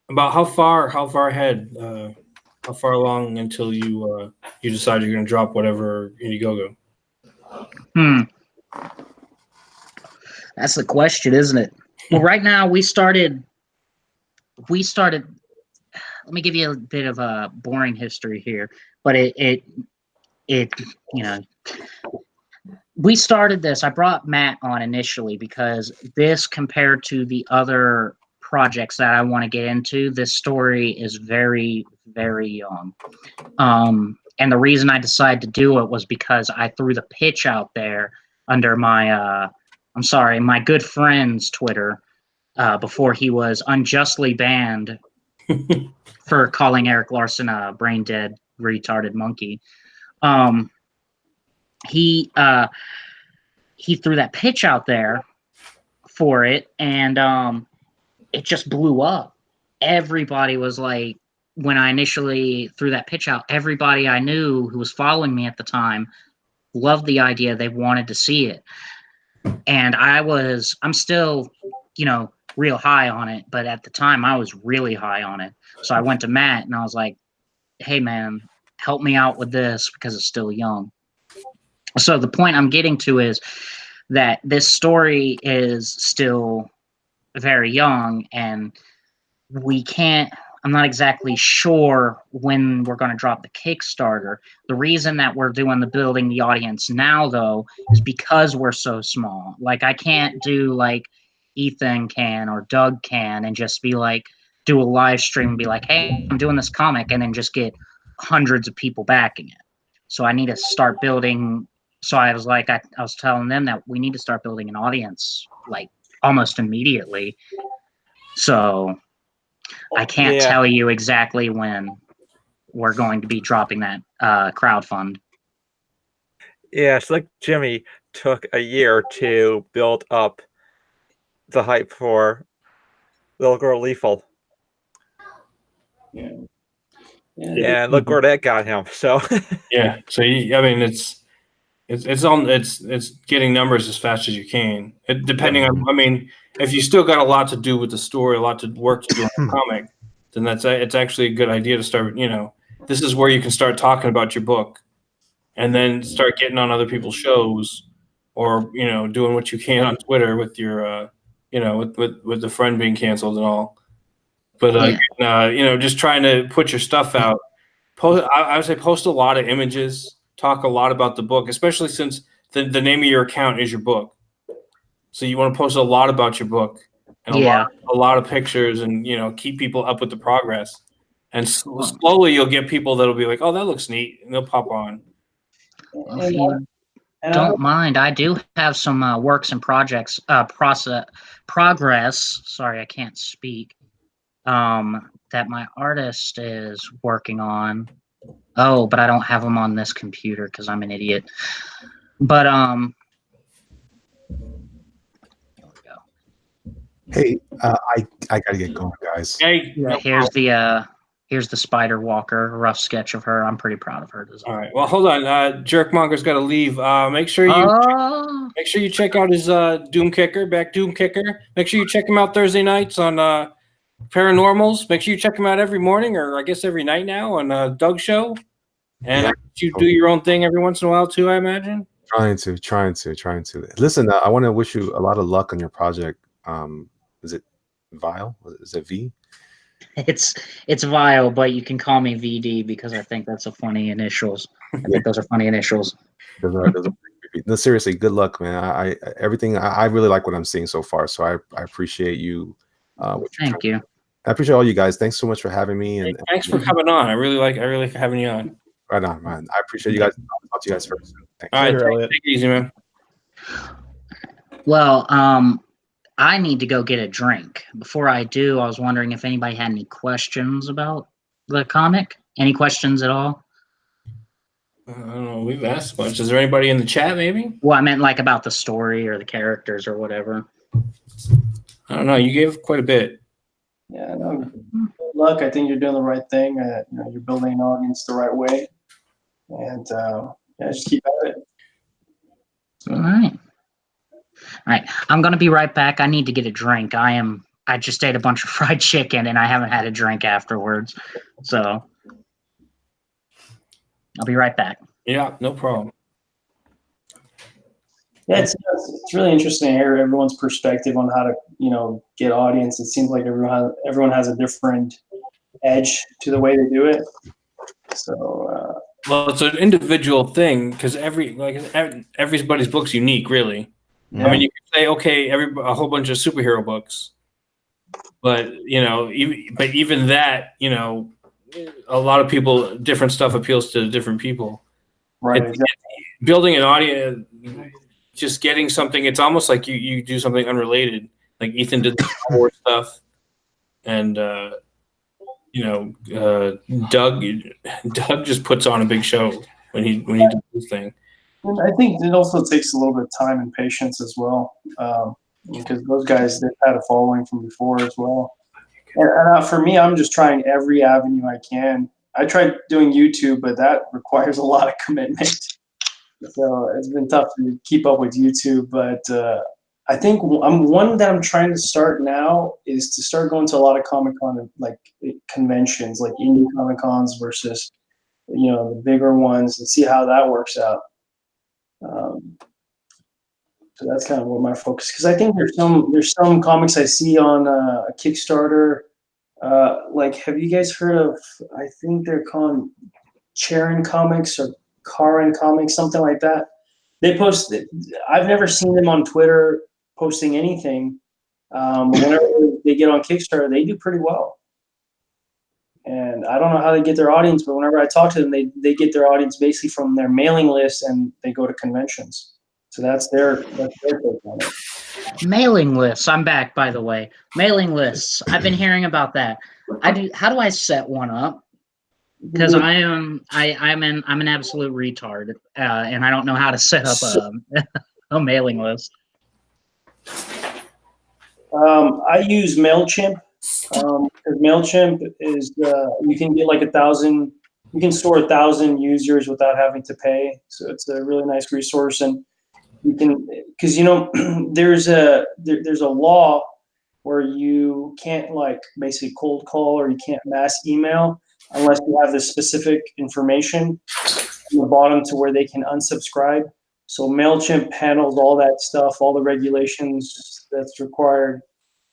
About how far ahead, how far along until you decide you're going to drop whatever Indiegogo? That's the question, isn't it? Well, right now we started. Let me give you a bit of a boring history here, but it we started this. I brought Matt on initially because this, compared to the other projects that I want to get into, this story is very, very young. And the reason I decided to do it was because I threw the pitch out there under my my good friend's Twitter, before he was unjustly banned for calling Eric Larson a brain dead, retarded monkey. He threw that pitch out there for it, and it just blew up. Everybody was like, when I initially threw that pitch out, everybody I knew who was following me at the time loved the idea. They wanted to see it. And I'm still, real high on it, but at the time I was really high on it. So I went to Matt and I was like, hey man, help me out with this because it's still young. So the point I'm getting to is that this story is still very young, and I'm not exactly sure when we're going to drop the Kickstarter. The reason that we're doing the building the audience now, though, is because we're so small. Like, I can't do like Ethan can or Doug can and just be like, do a live stream and be like, hey, I'm doing this comic, and then just get hundreds of people backing it. So I need to start building. So I was like, I was telling them that we need to start building an audience like almost immediately. So I can't tell you exactly when we're going to be dropping that crowdfund. Yeah, it's like Jimmy took a year to build up the hype for Little Girl Lethal. Yeah. And look where that got him. So yeah, so I mean, it's getting numbers as fast as you can. Depending on, I mean, if you still got a lot to do with the story, a lot to work to do on the comic, then it's actually a good idea to start. This is where you can start talking about your book, and then start getting on other people's shows, or doing what you can on Twitter with your with the friend being canceled and all. But just trying to put your stuff out. I would say post a lot of images, talk a lot about the book, especially since the name of your account is your book. So you want to post a lot about your book, and Yeah. a lot of pictures, and keep people up with the progress. And slowly you'll get people that'll be like, "Oh, that looks neat," and they'll pop on. Well, if you don't mind, I do have some works and progress. Sorry, I can't speak. That my artist is working on. Oh, but I don't have them on this computer because I'm an idiot. But here we go. Hey, I gotta get going, guys. Hey, Yeah, here's the Spider Walker, a rough sketch of her. I'm pretty proud of her design. all right. Well, hold on. Jerkmonger's got to leave. Make sure you check out his Doom Kicker, Doom Kicker. Make sure you check him out Thursday nights on Paranormals. Make sure you check him out every morning, or I guess every night now, on Doug's show. And you do your own thing every once in a while too, I imagine. Trying to. Listen, I want to wish you a lot of luck on your project. Is it Vile? Is it V? It's Vile, but you can call me VD because I think that's a funny initials. I think those are funny initials. Those are no, seriously, good luck, man. I really like what I'm seeing so far. So I appreciate you. Thank you. I appreciate all you guys. Thanks so much for having me. And thanks for coming on. I really like having you on. Right on, man. I appreciate you guys. I'll talk to you guys first. Thanks. All right, take it easy, man. Well, I need to go get a drink. Before I do, I was wondering if anybody had any questions about the comic. Any questions at all? I don't know. We've asked a bunch. Is there anybody in the chat, maybe? Well, I meant like about the story or the characters or whatever. I don't know. You gave quite a bit. Yeah, no, good luck. I think you're doing the right thing. You're building an audience the right way. And just keep at it. All right. I'm gonna be right back. I need to get a drink. I just ate a bunch of fried chicken and I haven't had a drink afterwards. So I'll be right back. Yeah, no problem. Yeah, it's really interesting to hear everyone's perspective on how to get audience. It seems like everyone has a different edge to the way they do it. So well, it's an individual thing because everybody's book's unique, really. Yeah. I mean, you could say, okay, a whole bunch of superhero books, but even that, a lot of people, different stuff appeals to different people. Right. Exactly. Building an audience, just getting something. It's almost like you do something unrelated. Like Ethan did the Star Wars stuff, and Doug just puts on a big show when he does his thing. And I think it also takes a little bit of time and patience as well, because those guys, they've had a following from before as well. And for me, I'm just trying every avenue I can. I tried doing YouTube, but that requires a lot of commitment. So it's been tough to keep up with YouTube. But I think one that I'm trying to start now is to start going to a lot of Comic-Con like conventions, like indie Comic-Cons versus the bigger ones, and see how that works out. So that's kind of what my focus, because I think there's some comics I see on a Kickstarter. Like, have you guys heard of? I think they're called Charon Comics or Karin Comics, something like that. They post. I've never seen them on Twitter posting anything. But whenever they get on Kickstarter, they do pretty well. And I don't know how they get their audience, but whenever I talk to them, they get their audience basically from their mailing list, and they go to conventions. So that's their take on it. Mailing lists. I'm back, by the way. Mailing lists. I've been hearing about that. How do I set one up? Because I'm an absolute retard, and I don't know how to set up a mailing list. I use MailChimp. Because MailChimp is you can get like 1,000. You can store 1,000 users without having to pay. So it's a really nice resource, and you can, because there's a law where you can't basically cold call, or you can't mass email unless you have the specific information on the bottom to where they can unsubscribe. So MailChimp handles all that stuff, all the regulations that's required.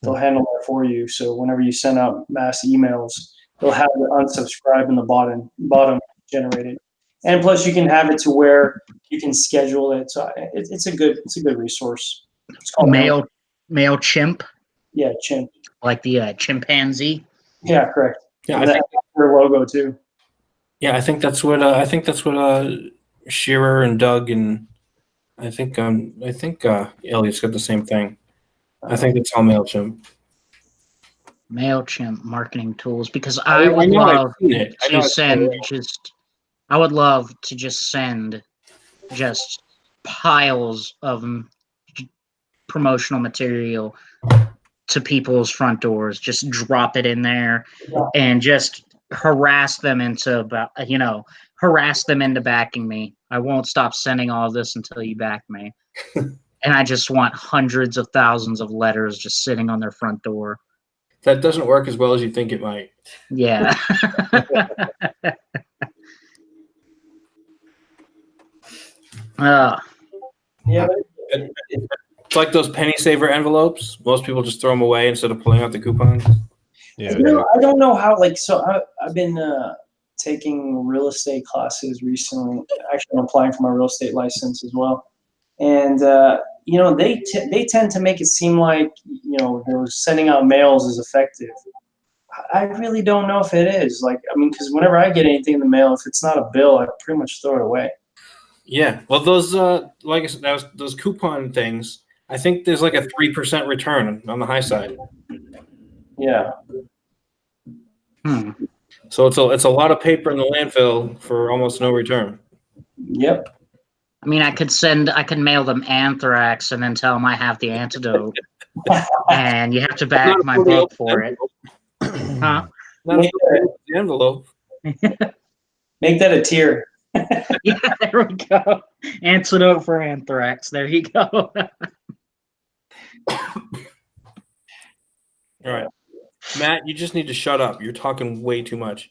They'll handle that for you. So whenever you send out mass emails, they'll have the unsubscribe in the bottom generated. And plus, you can have it to where you can schedule it. So it's a good resource. It's called MailChimp. Yeah, chimp. like the chimpanzee. Yeah, correct. Yeah, And I think, their logo too. yeah, I think that's what Shearer and Doug and I think Elliot's got the same thing. I think it's all MailChimp. MailChimp marketing tools, because I I would know I've love seen it. I know to I've seen send it. just I would love to just send just piles of promotional material to people's front doors, just drop it in there and just harass them into backing me. I won't stop sending all this until you back me. And I just want hundreds of thousands of letters just sitting on their front door. That doesn't work as well as you think it might. Yeah. Yeah, It's like those penny saver envelopes. Most people just throw them away instead of pulling out the coupons. Yeah. I don't know how. Like, so I've been taking real estate classes recently. Actually, I'm applying for my real estate license as well. And they tend to make it seem like they're sending out mails is effective. I really don't know if it is. Like, I mean, because whenever I get anything in the mail, if it's not a bill, I pretty much throw it away. Yeah. Well, those like I said, those coupon things. I think there's like a 3% return on the high side. Yeah. So it's a lot of paper in the landfill for almost no return. Yep. I mean, I could mail them anthrax and then tell them I have the antidote, and you have to back my book for it. Huh? Not the envelope. Make that a tier. Yeah, there we go. Antidote for anthrax. There you go. All right. Matt, you just need to shut up. You're talking way too much.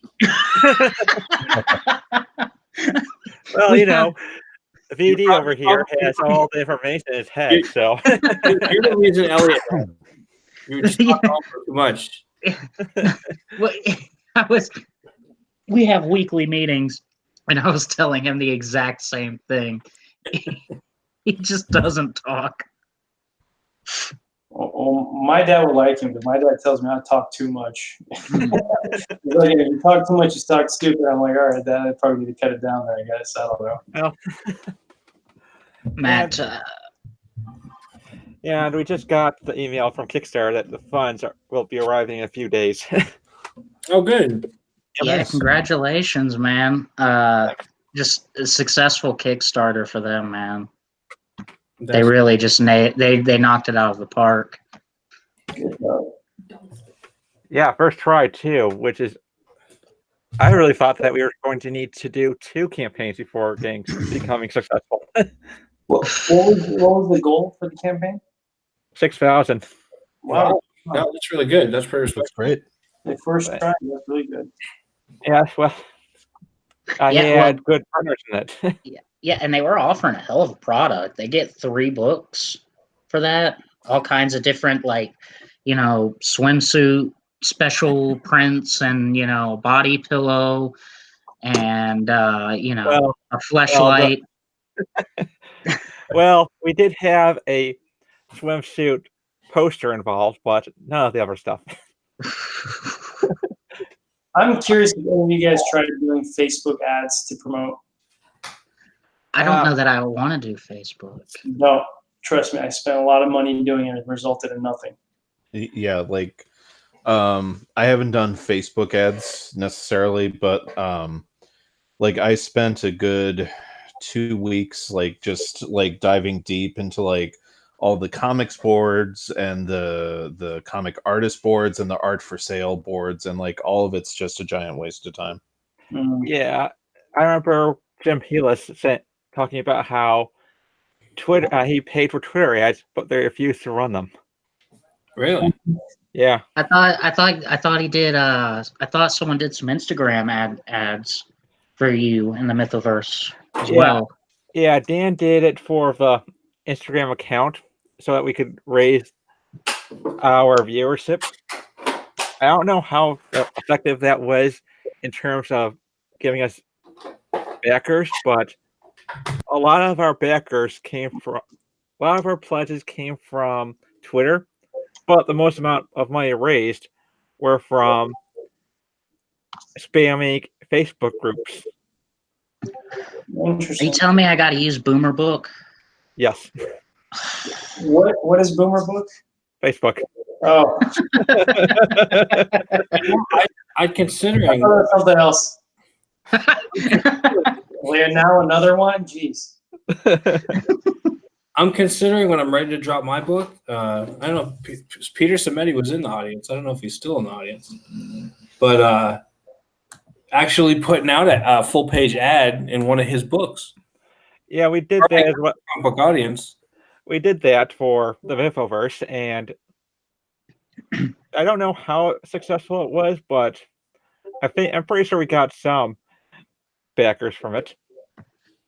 Well, VD over here has all the information in his head, so You're the reason Elliot. You were just talking over too much. We have weekly meetings, and I was telling him the exact same thing. He just doesn't talk. Well, my dad would like him, but my dad tells me I talk too much. He's like, if you talk too much, you talk stupid. I'm like, all right, Dad, I probably need to cut it down there, I guess. I don't know. well, Matt, yeah, and we just got the email from Kickstarter that the funds will be arriving in a few days. Oh, good. yeah, congratulations, man. Just a successful Kickstarter for them, man. They really just they knocked it out of the park. Yeah, first try too, which is I really thought that we were going to need to do 2 campaigns before becoming successful. What was the goal for the campaign? 6,000. Wow. No, that's really good. That's pretty That's great. The first try, that's really good. Yeah, well, I had good partners in it. Yeah, and they were offering a hell of a product. They get 3 books for that. All kinds of different, swimsuit special prints and, body pillow and, a fleshlight. Well, we did have a swimsuit poster involved, but none of the other stuff. I'm curious if any of you guys tried doing Facebook ads to promote. I don't know that I want to do Facebook. No, trust me, I spent a lot of money doing it. It resulted in nothing. Yeah, like I haven't done Facebook ads necessarily, but like I spent a good 2 weeks just diving deep into all the comics boards and the comic artist boards and the art for sale boards, and all of it's just a giant waste of time. Yeah, I remember Jim Healis talking about how Twitter he paid for Twitter ads, but they refused to run them. Really? Yeah. I thought he did. I thought someone did some Instagram ads for you in the Mythoverse as well. Yeah, Dan did it for the Instagram account so that we could raise our viewership. I don't know how effective that was in terms of giving us backers, but a lot of our pledges came from Twitter, but the most amount of money raised were from spammy Facebook groups. Are Interesting. you telling me I got to use Boomer Book? Yes, What is Boomer Book? Facebook. Oh, I'm considering. oh, something else. Well, now another one. Jeez. I'm considering when I'm ready to drop my book. I don't know. Peter Samedi was in the audience. I don't know if he's still in the audience, but actually putting out a full page ad in one of his books. Yeah, we did that as well. Book audience. We did that for the Vifoverse, and I don't know how successful it was, but I'm pretty sure we got some backers from it.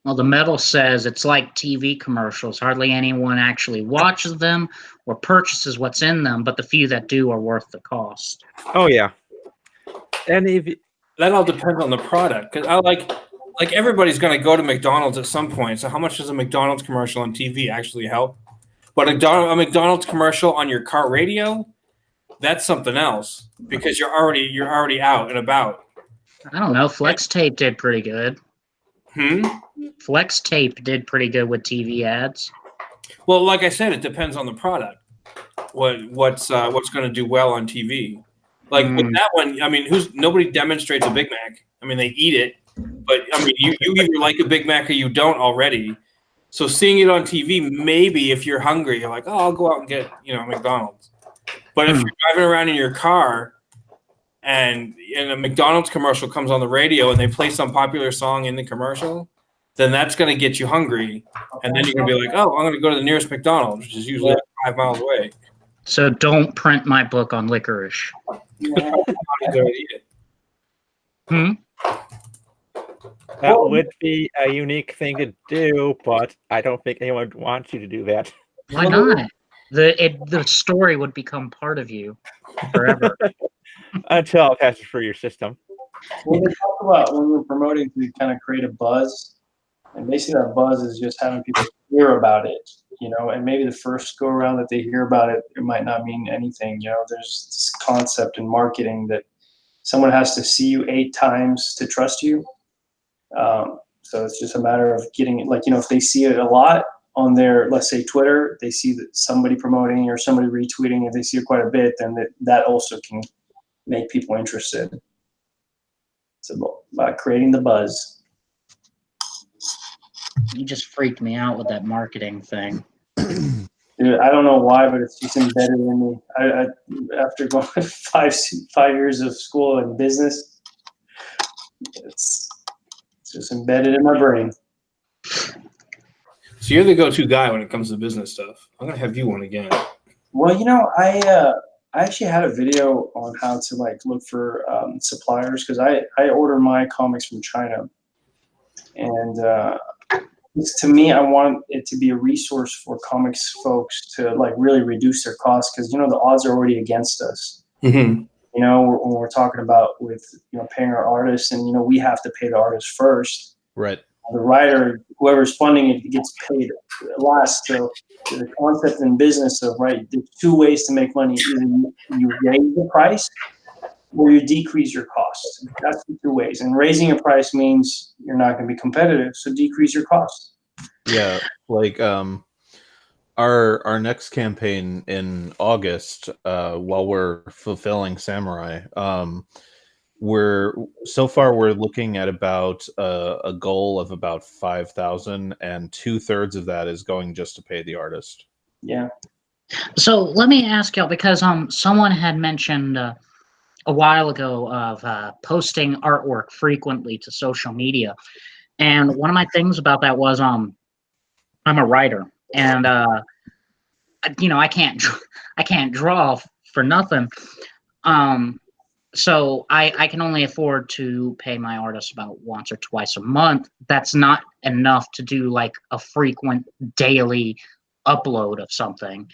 Well, the Metal says it's like TV commercials. Hardly anyone actually watches them or purchases what's in them, but the few that do are worth the cost. Oh yeah, and if That all depends on the product. Because I like everybody's going to go to McDonald's at some point. So how much does a McDonald's commercial on TV actually help? But a McDonald's commercial on your car radio, that's something else because you're already out and about. I don't know. Flex Tape did pretty good. Flex Tape did pretty good with TV ads. Well, like I said, it depends on the product. What's going to do well on TV? Like with that one, I mean, nobody demonstrates a Big Mac. I mean, they eat it, but I mean, you either like a Big Mac or you don't already. So seeing it on TV, maybe if you're hungry, you're like, oh, I'll go out and get McDonald's. But if you're driving around in your car and a McDonald's commercial comes on the radio and they play some popular song in the commercial, then that's going to get you hungry. And then you're going to be like, oh, I'm going to go to the nearest McDonald's, which is usually 5 miles away. So don't print my book on licorice. that would be a unique thing to do, but I don't think anyone wants you to do that. Why not? The story would become part of you forever. Until it passes through your system. Well, they talk about when we're promoting to kind of create a buzz, and basically that buzz is just having people hear about it, and maybe the first go around that they hear about it, it might not mean anything. There's this concept in marketing that someone has to see you 8 times to trust you. So it's just a matter of getting it, if they see it a lot on their, let's say Twitter, they see that somebody promoting or somebody retweeting, if they see it quite a bit, then that also can make people interested. It's about creating the buzz. You just freaked me out with that marketing thing. Dude, I don't know why, but it's just embedded in me. I after going 5 years of school in business, it's just embedded in my brain. So you're the go-to guy when it comes to business stuff. I'm gonna have you on again. Well, I actually had a video on how to look for suppliers because I order my comics from China, and to me, I want it to be a resource for comics folks to really reduce their costs because the odds are already against us. Mm-hmm. When we're talking about with paying our artists, and we have to pay the artist first. Right. The writer, whoever's funding it, gets paid last. So the concept in business of there's 2 ways to make money: either you raise the price or you decrease your cost. That's the 2 ways. And raising a price means you're not going to be competitive, so decrease your cost. Yeah, our next campaign in August, while we're fulfilling Samurai, we're looking at about a goal of about 5,000, and 2/3 of that is going just to pay the artist. Yeah. So let me ask y'all, because someone had mentioned a while ago of posting artwork frequently to social media, and one of my things about that was I'm a writer, and I can't draw for nothing. So I can only afford to pay my artists about once or twice a month. That's not enough to do a frequent daily upload of something.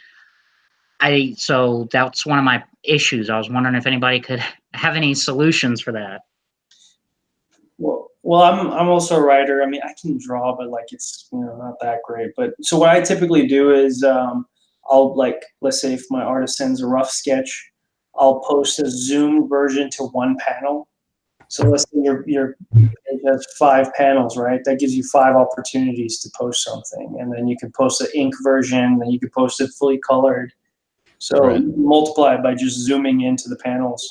So that's one of my issues. I was wondering if anybody could have any solutions for that. Well, I'm also a writer. I mean, I can draw, but it's not that great. But so what I typically do is I'll like, let's say if my artist sends a rough sketch, I'll post a zoomed version to one panel. So let's say your page has 5 panels, right? That gives you 5 opportunities to post something, and then you can post an ink version, then you can post it fully colored. So Right. you multiply it by just zooming into the panels.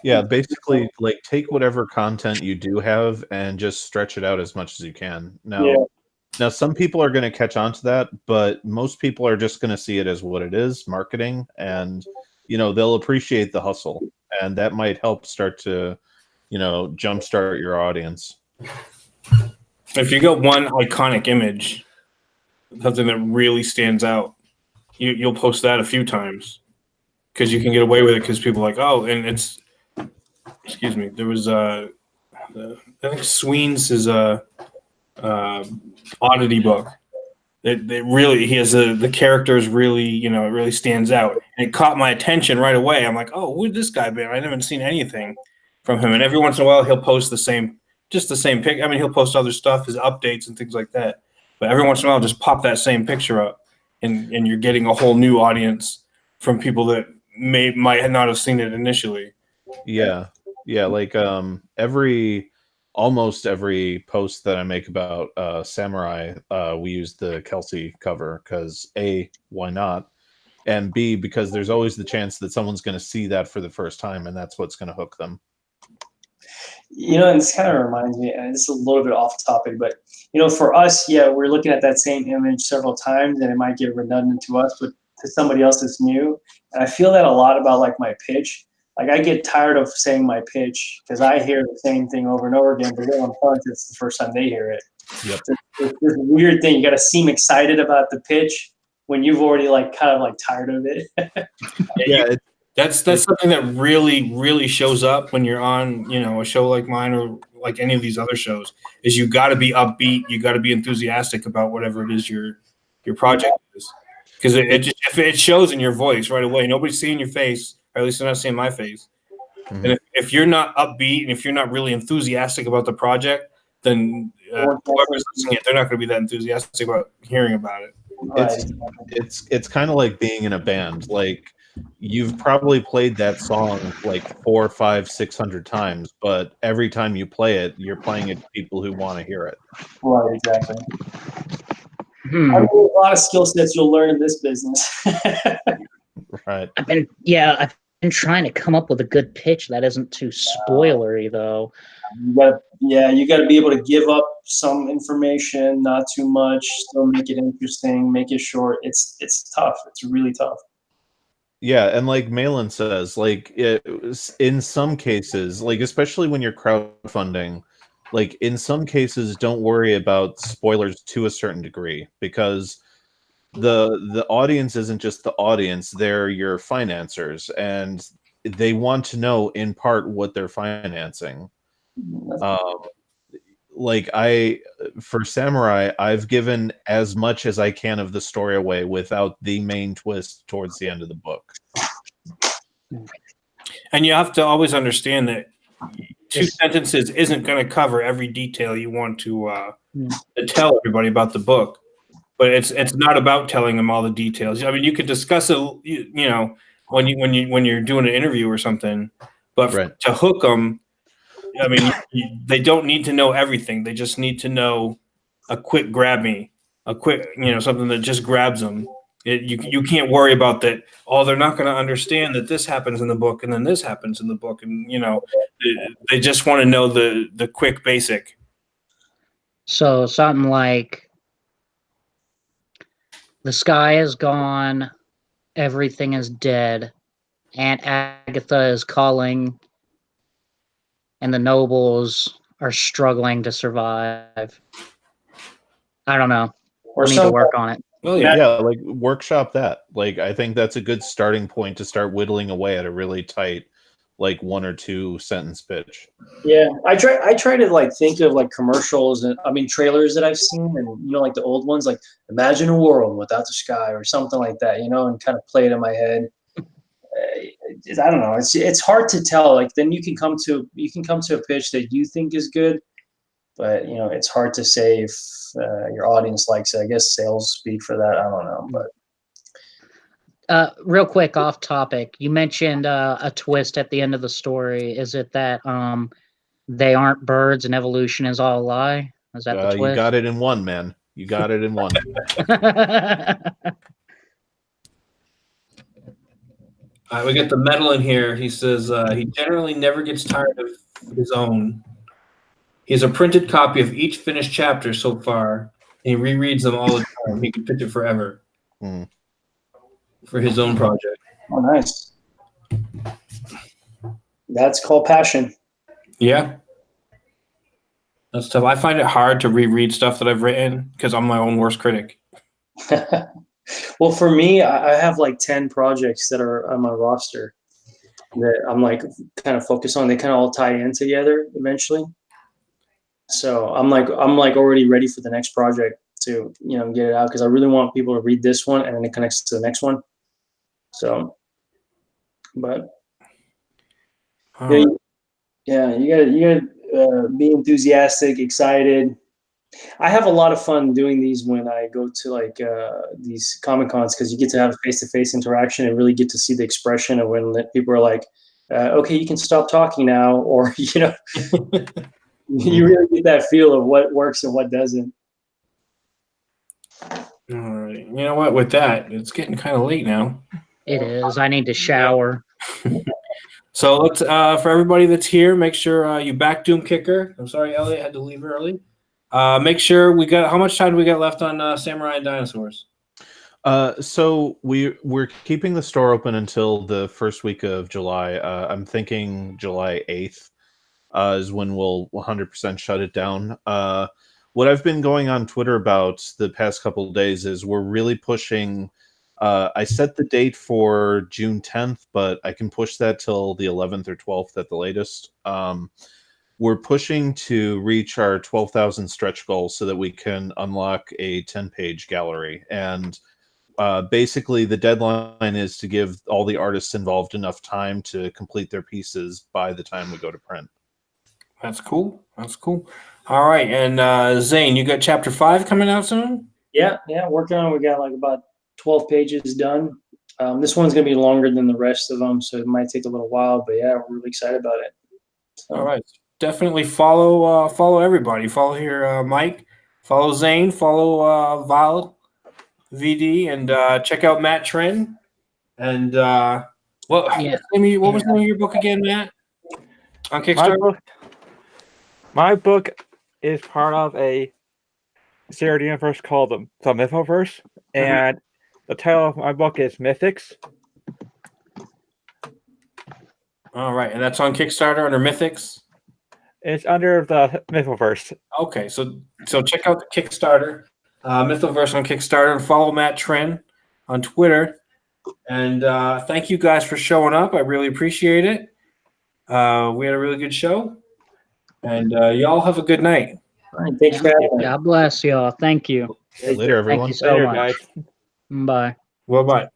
Yeah, basically, like take whatever content you do have and just stretch it out as much as you can. Now some people are going to catch on to that, but most people are just going to see it as what it is, marketing, and they'll appreciate the hustle, and that might help start to, jumpstart your audience. If you got one iconic image, something that really stands out, you'll post that a few times because you can get away with it because people are like, oh, and it's, excuse me, there was I think Sween's is a oddity book. It really, he has the characters really, it really stands out, and it caught my attention right away. I'm like, oh, who'd this guy be? I haven't seen anything from him, and every once in a while he'll post the same pic. I mean, he'll post other stuff, his updates and things like that. But every once in a while, just pop that same picture up, and you're getting a whole new audience from people that might not have seen it initially. Yeah, like almost every post that I make about Samurai, we use the Kelsey cover because A, why not? And B, because there's always the chance that someone's going to see that for the first time, and that's what's going to hook them. And this kind of reminds me, and this is a little bit off topic, but for us, yeah, we're looking at that same image several times, and it might get redundant to us, but to somebody else it's new. And I feel that a lot about like my pitch. Like I get tired of saying my pitch because I hear the same thing over and over again, but then I'm telling it's the first time they hear it. Yep. It's this weird thing. You got to seem excited about the pitch when you've already like kind of like tired of it. Yeah, that's something that really, really shows up when you're on, a show like mine or like any of these other shows. Is you got to be upbeat, you got to be enthusiastic about whatever it is your project is, because it shows in your voice right away. Nobody's seeing your face, or at least they're not seeing my face. Mhm. And if you're not upbeat and if you're not really enthusiastic about the project, then whoever's listening, they're not going to be that enthusiastic about hearing about it. It's kind of like being in a band. Like you've probably played that song like 400, 500, 600 times, but every time you play it, you're playing it to people who want to hear it. Right, exactly. I mean, a lot of skill sets you'll learn in this business. Right. I've been trying to come up with a good pitch that isn't too spoilery, though. You got to be able to give up some information, not too much, still make it interesting, make it short. It's tough. It's really tough. Yeah, and like Malin says, like in some cases, like especially when you're crowdfunding, like in some cases, don't worry about spoilers to a certain degree because the audience isn't just the audience; they're your financiers, and they want to know in part what they're financing. Like for Samurai, I've given as much as I can of the story away without the main twist towards the end of the book. And you have to always understand that 2 sentences isn't going to cover every detail you want to tell everybody about the book. But it's not about telling them all the details. I mean, you could discuss it, when you're doing an interview or something. But Right. to hook them, I mean, they don't need to know everything. They just need to know a quick grab me, a quick, something that just grabs them. You can't worry about that. Oh, they're not going to understand that this happens in the book and then this happens in the book, and they just want to know the quick basic. So something like the sky is gone, everything is dead, Aunt Agatha is calling, and the nobles are struggling to survive. I don't know. Or I need to work on it. Oh yeah. Yeah, like workshop that. Like I think that's a good starting point to start whittling away at a really tight, like 1 or 2 sentence pitch. Yeah, I try to like think of like commercials and trailers that I've seen, and like the old ones, like imagine a world without the sky or something like that, and kind of play it in my head. I don't know. It's hard to tell. Like then you can come to a pitch that you think is good, but it's hard to say if your audience likes it. I guess sales speak for that. I don't know, but real quick, off topic. You mentioned a twist at the end of the story. Is it that they aren't birds and evolution is all a lie? Is that the twist? You got it in one, man. You got it in one. All right, we get the medal in here. He says he generally never gets tired of his own. He has a printed copy of each finished chapter so far, and he rereads them all the time. He can pitch it forever for his own project. Oh, nice. That's called passion. Yeah. That's tough. I find it hard to reread stuff that I've written because I'm my own worst critic. Well, for me, I have like 10 projects that are on my roster that I'm like kind of focused on. They kind of all tie in together eventually. So I'm like already ready for the next project to get it out because I really want people to read this one and then it connects to the next one. So, but you gotta be enthusiastic, excited. I have a lot of fun doing these when I go to like these Comic Cons because you get to have face-to-face interaction and really get to see the expression of when people are like, "Okay, you can stop talking now," or you really get that feel of what works and what doesn't. All right. You know what? With that, it's getting kind of late now. It is. I need to shower. So let's for everybody that's here, make sure you back Doom Kicker. I'm sorry, Elliot had to leave early. Make sure we got how much time do we got left on Samurai and Dinosaurs? So we're keeping the store open until the first week of July. I'm thinking July 8th is when we'll 100% shut it down. What I've been going on Twitter about the past couple of days is we're really pushing. I set the date for June 10th, but I can push that till the 11th or 12th at the latest. We're pushing to reach our 12,000 stretch goal so that we can unlock a 10-page gallery. And basically, the deadline is to give all the artists involved enough time to complete their pieces by the time we go to print. That's cool. That's cool. All right. And Zane, you got chapter 5 coming out soon? Yeah, working on it. We got like about 12 pages done. This one's going to be longer than the rest of them, so it might take a little while, but yeah, we're really excited about it. So. All right. Definitely follow everybody. Follow here, Mike. Follow Zane. Follow Val VD, and check out Matt Trin. And what was the name of your book again, Matt? On Kickstarter. My book is part of a shared universe called the Mythoverse, and the title of my book is Mythics. All right, and that's on Kickstarter under Mythics. It's under the Mythoverse. Okay, so check out the Kickstarter, Mythoverse on Kickstarter, and follow Matt Trin on Twitter. And thank you guys for showing up. I really appreciate it. We had a really good show, and y'all have a good night. All right, thank you for having me. God bless y'all. Thank you. Later, everyone. Thank you so much. Guys. Bye. Bye-bye.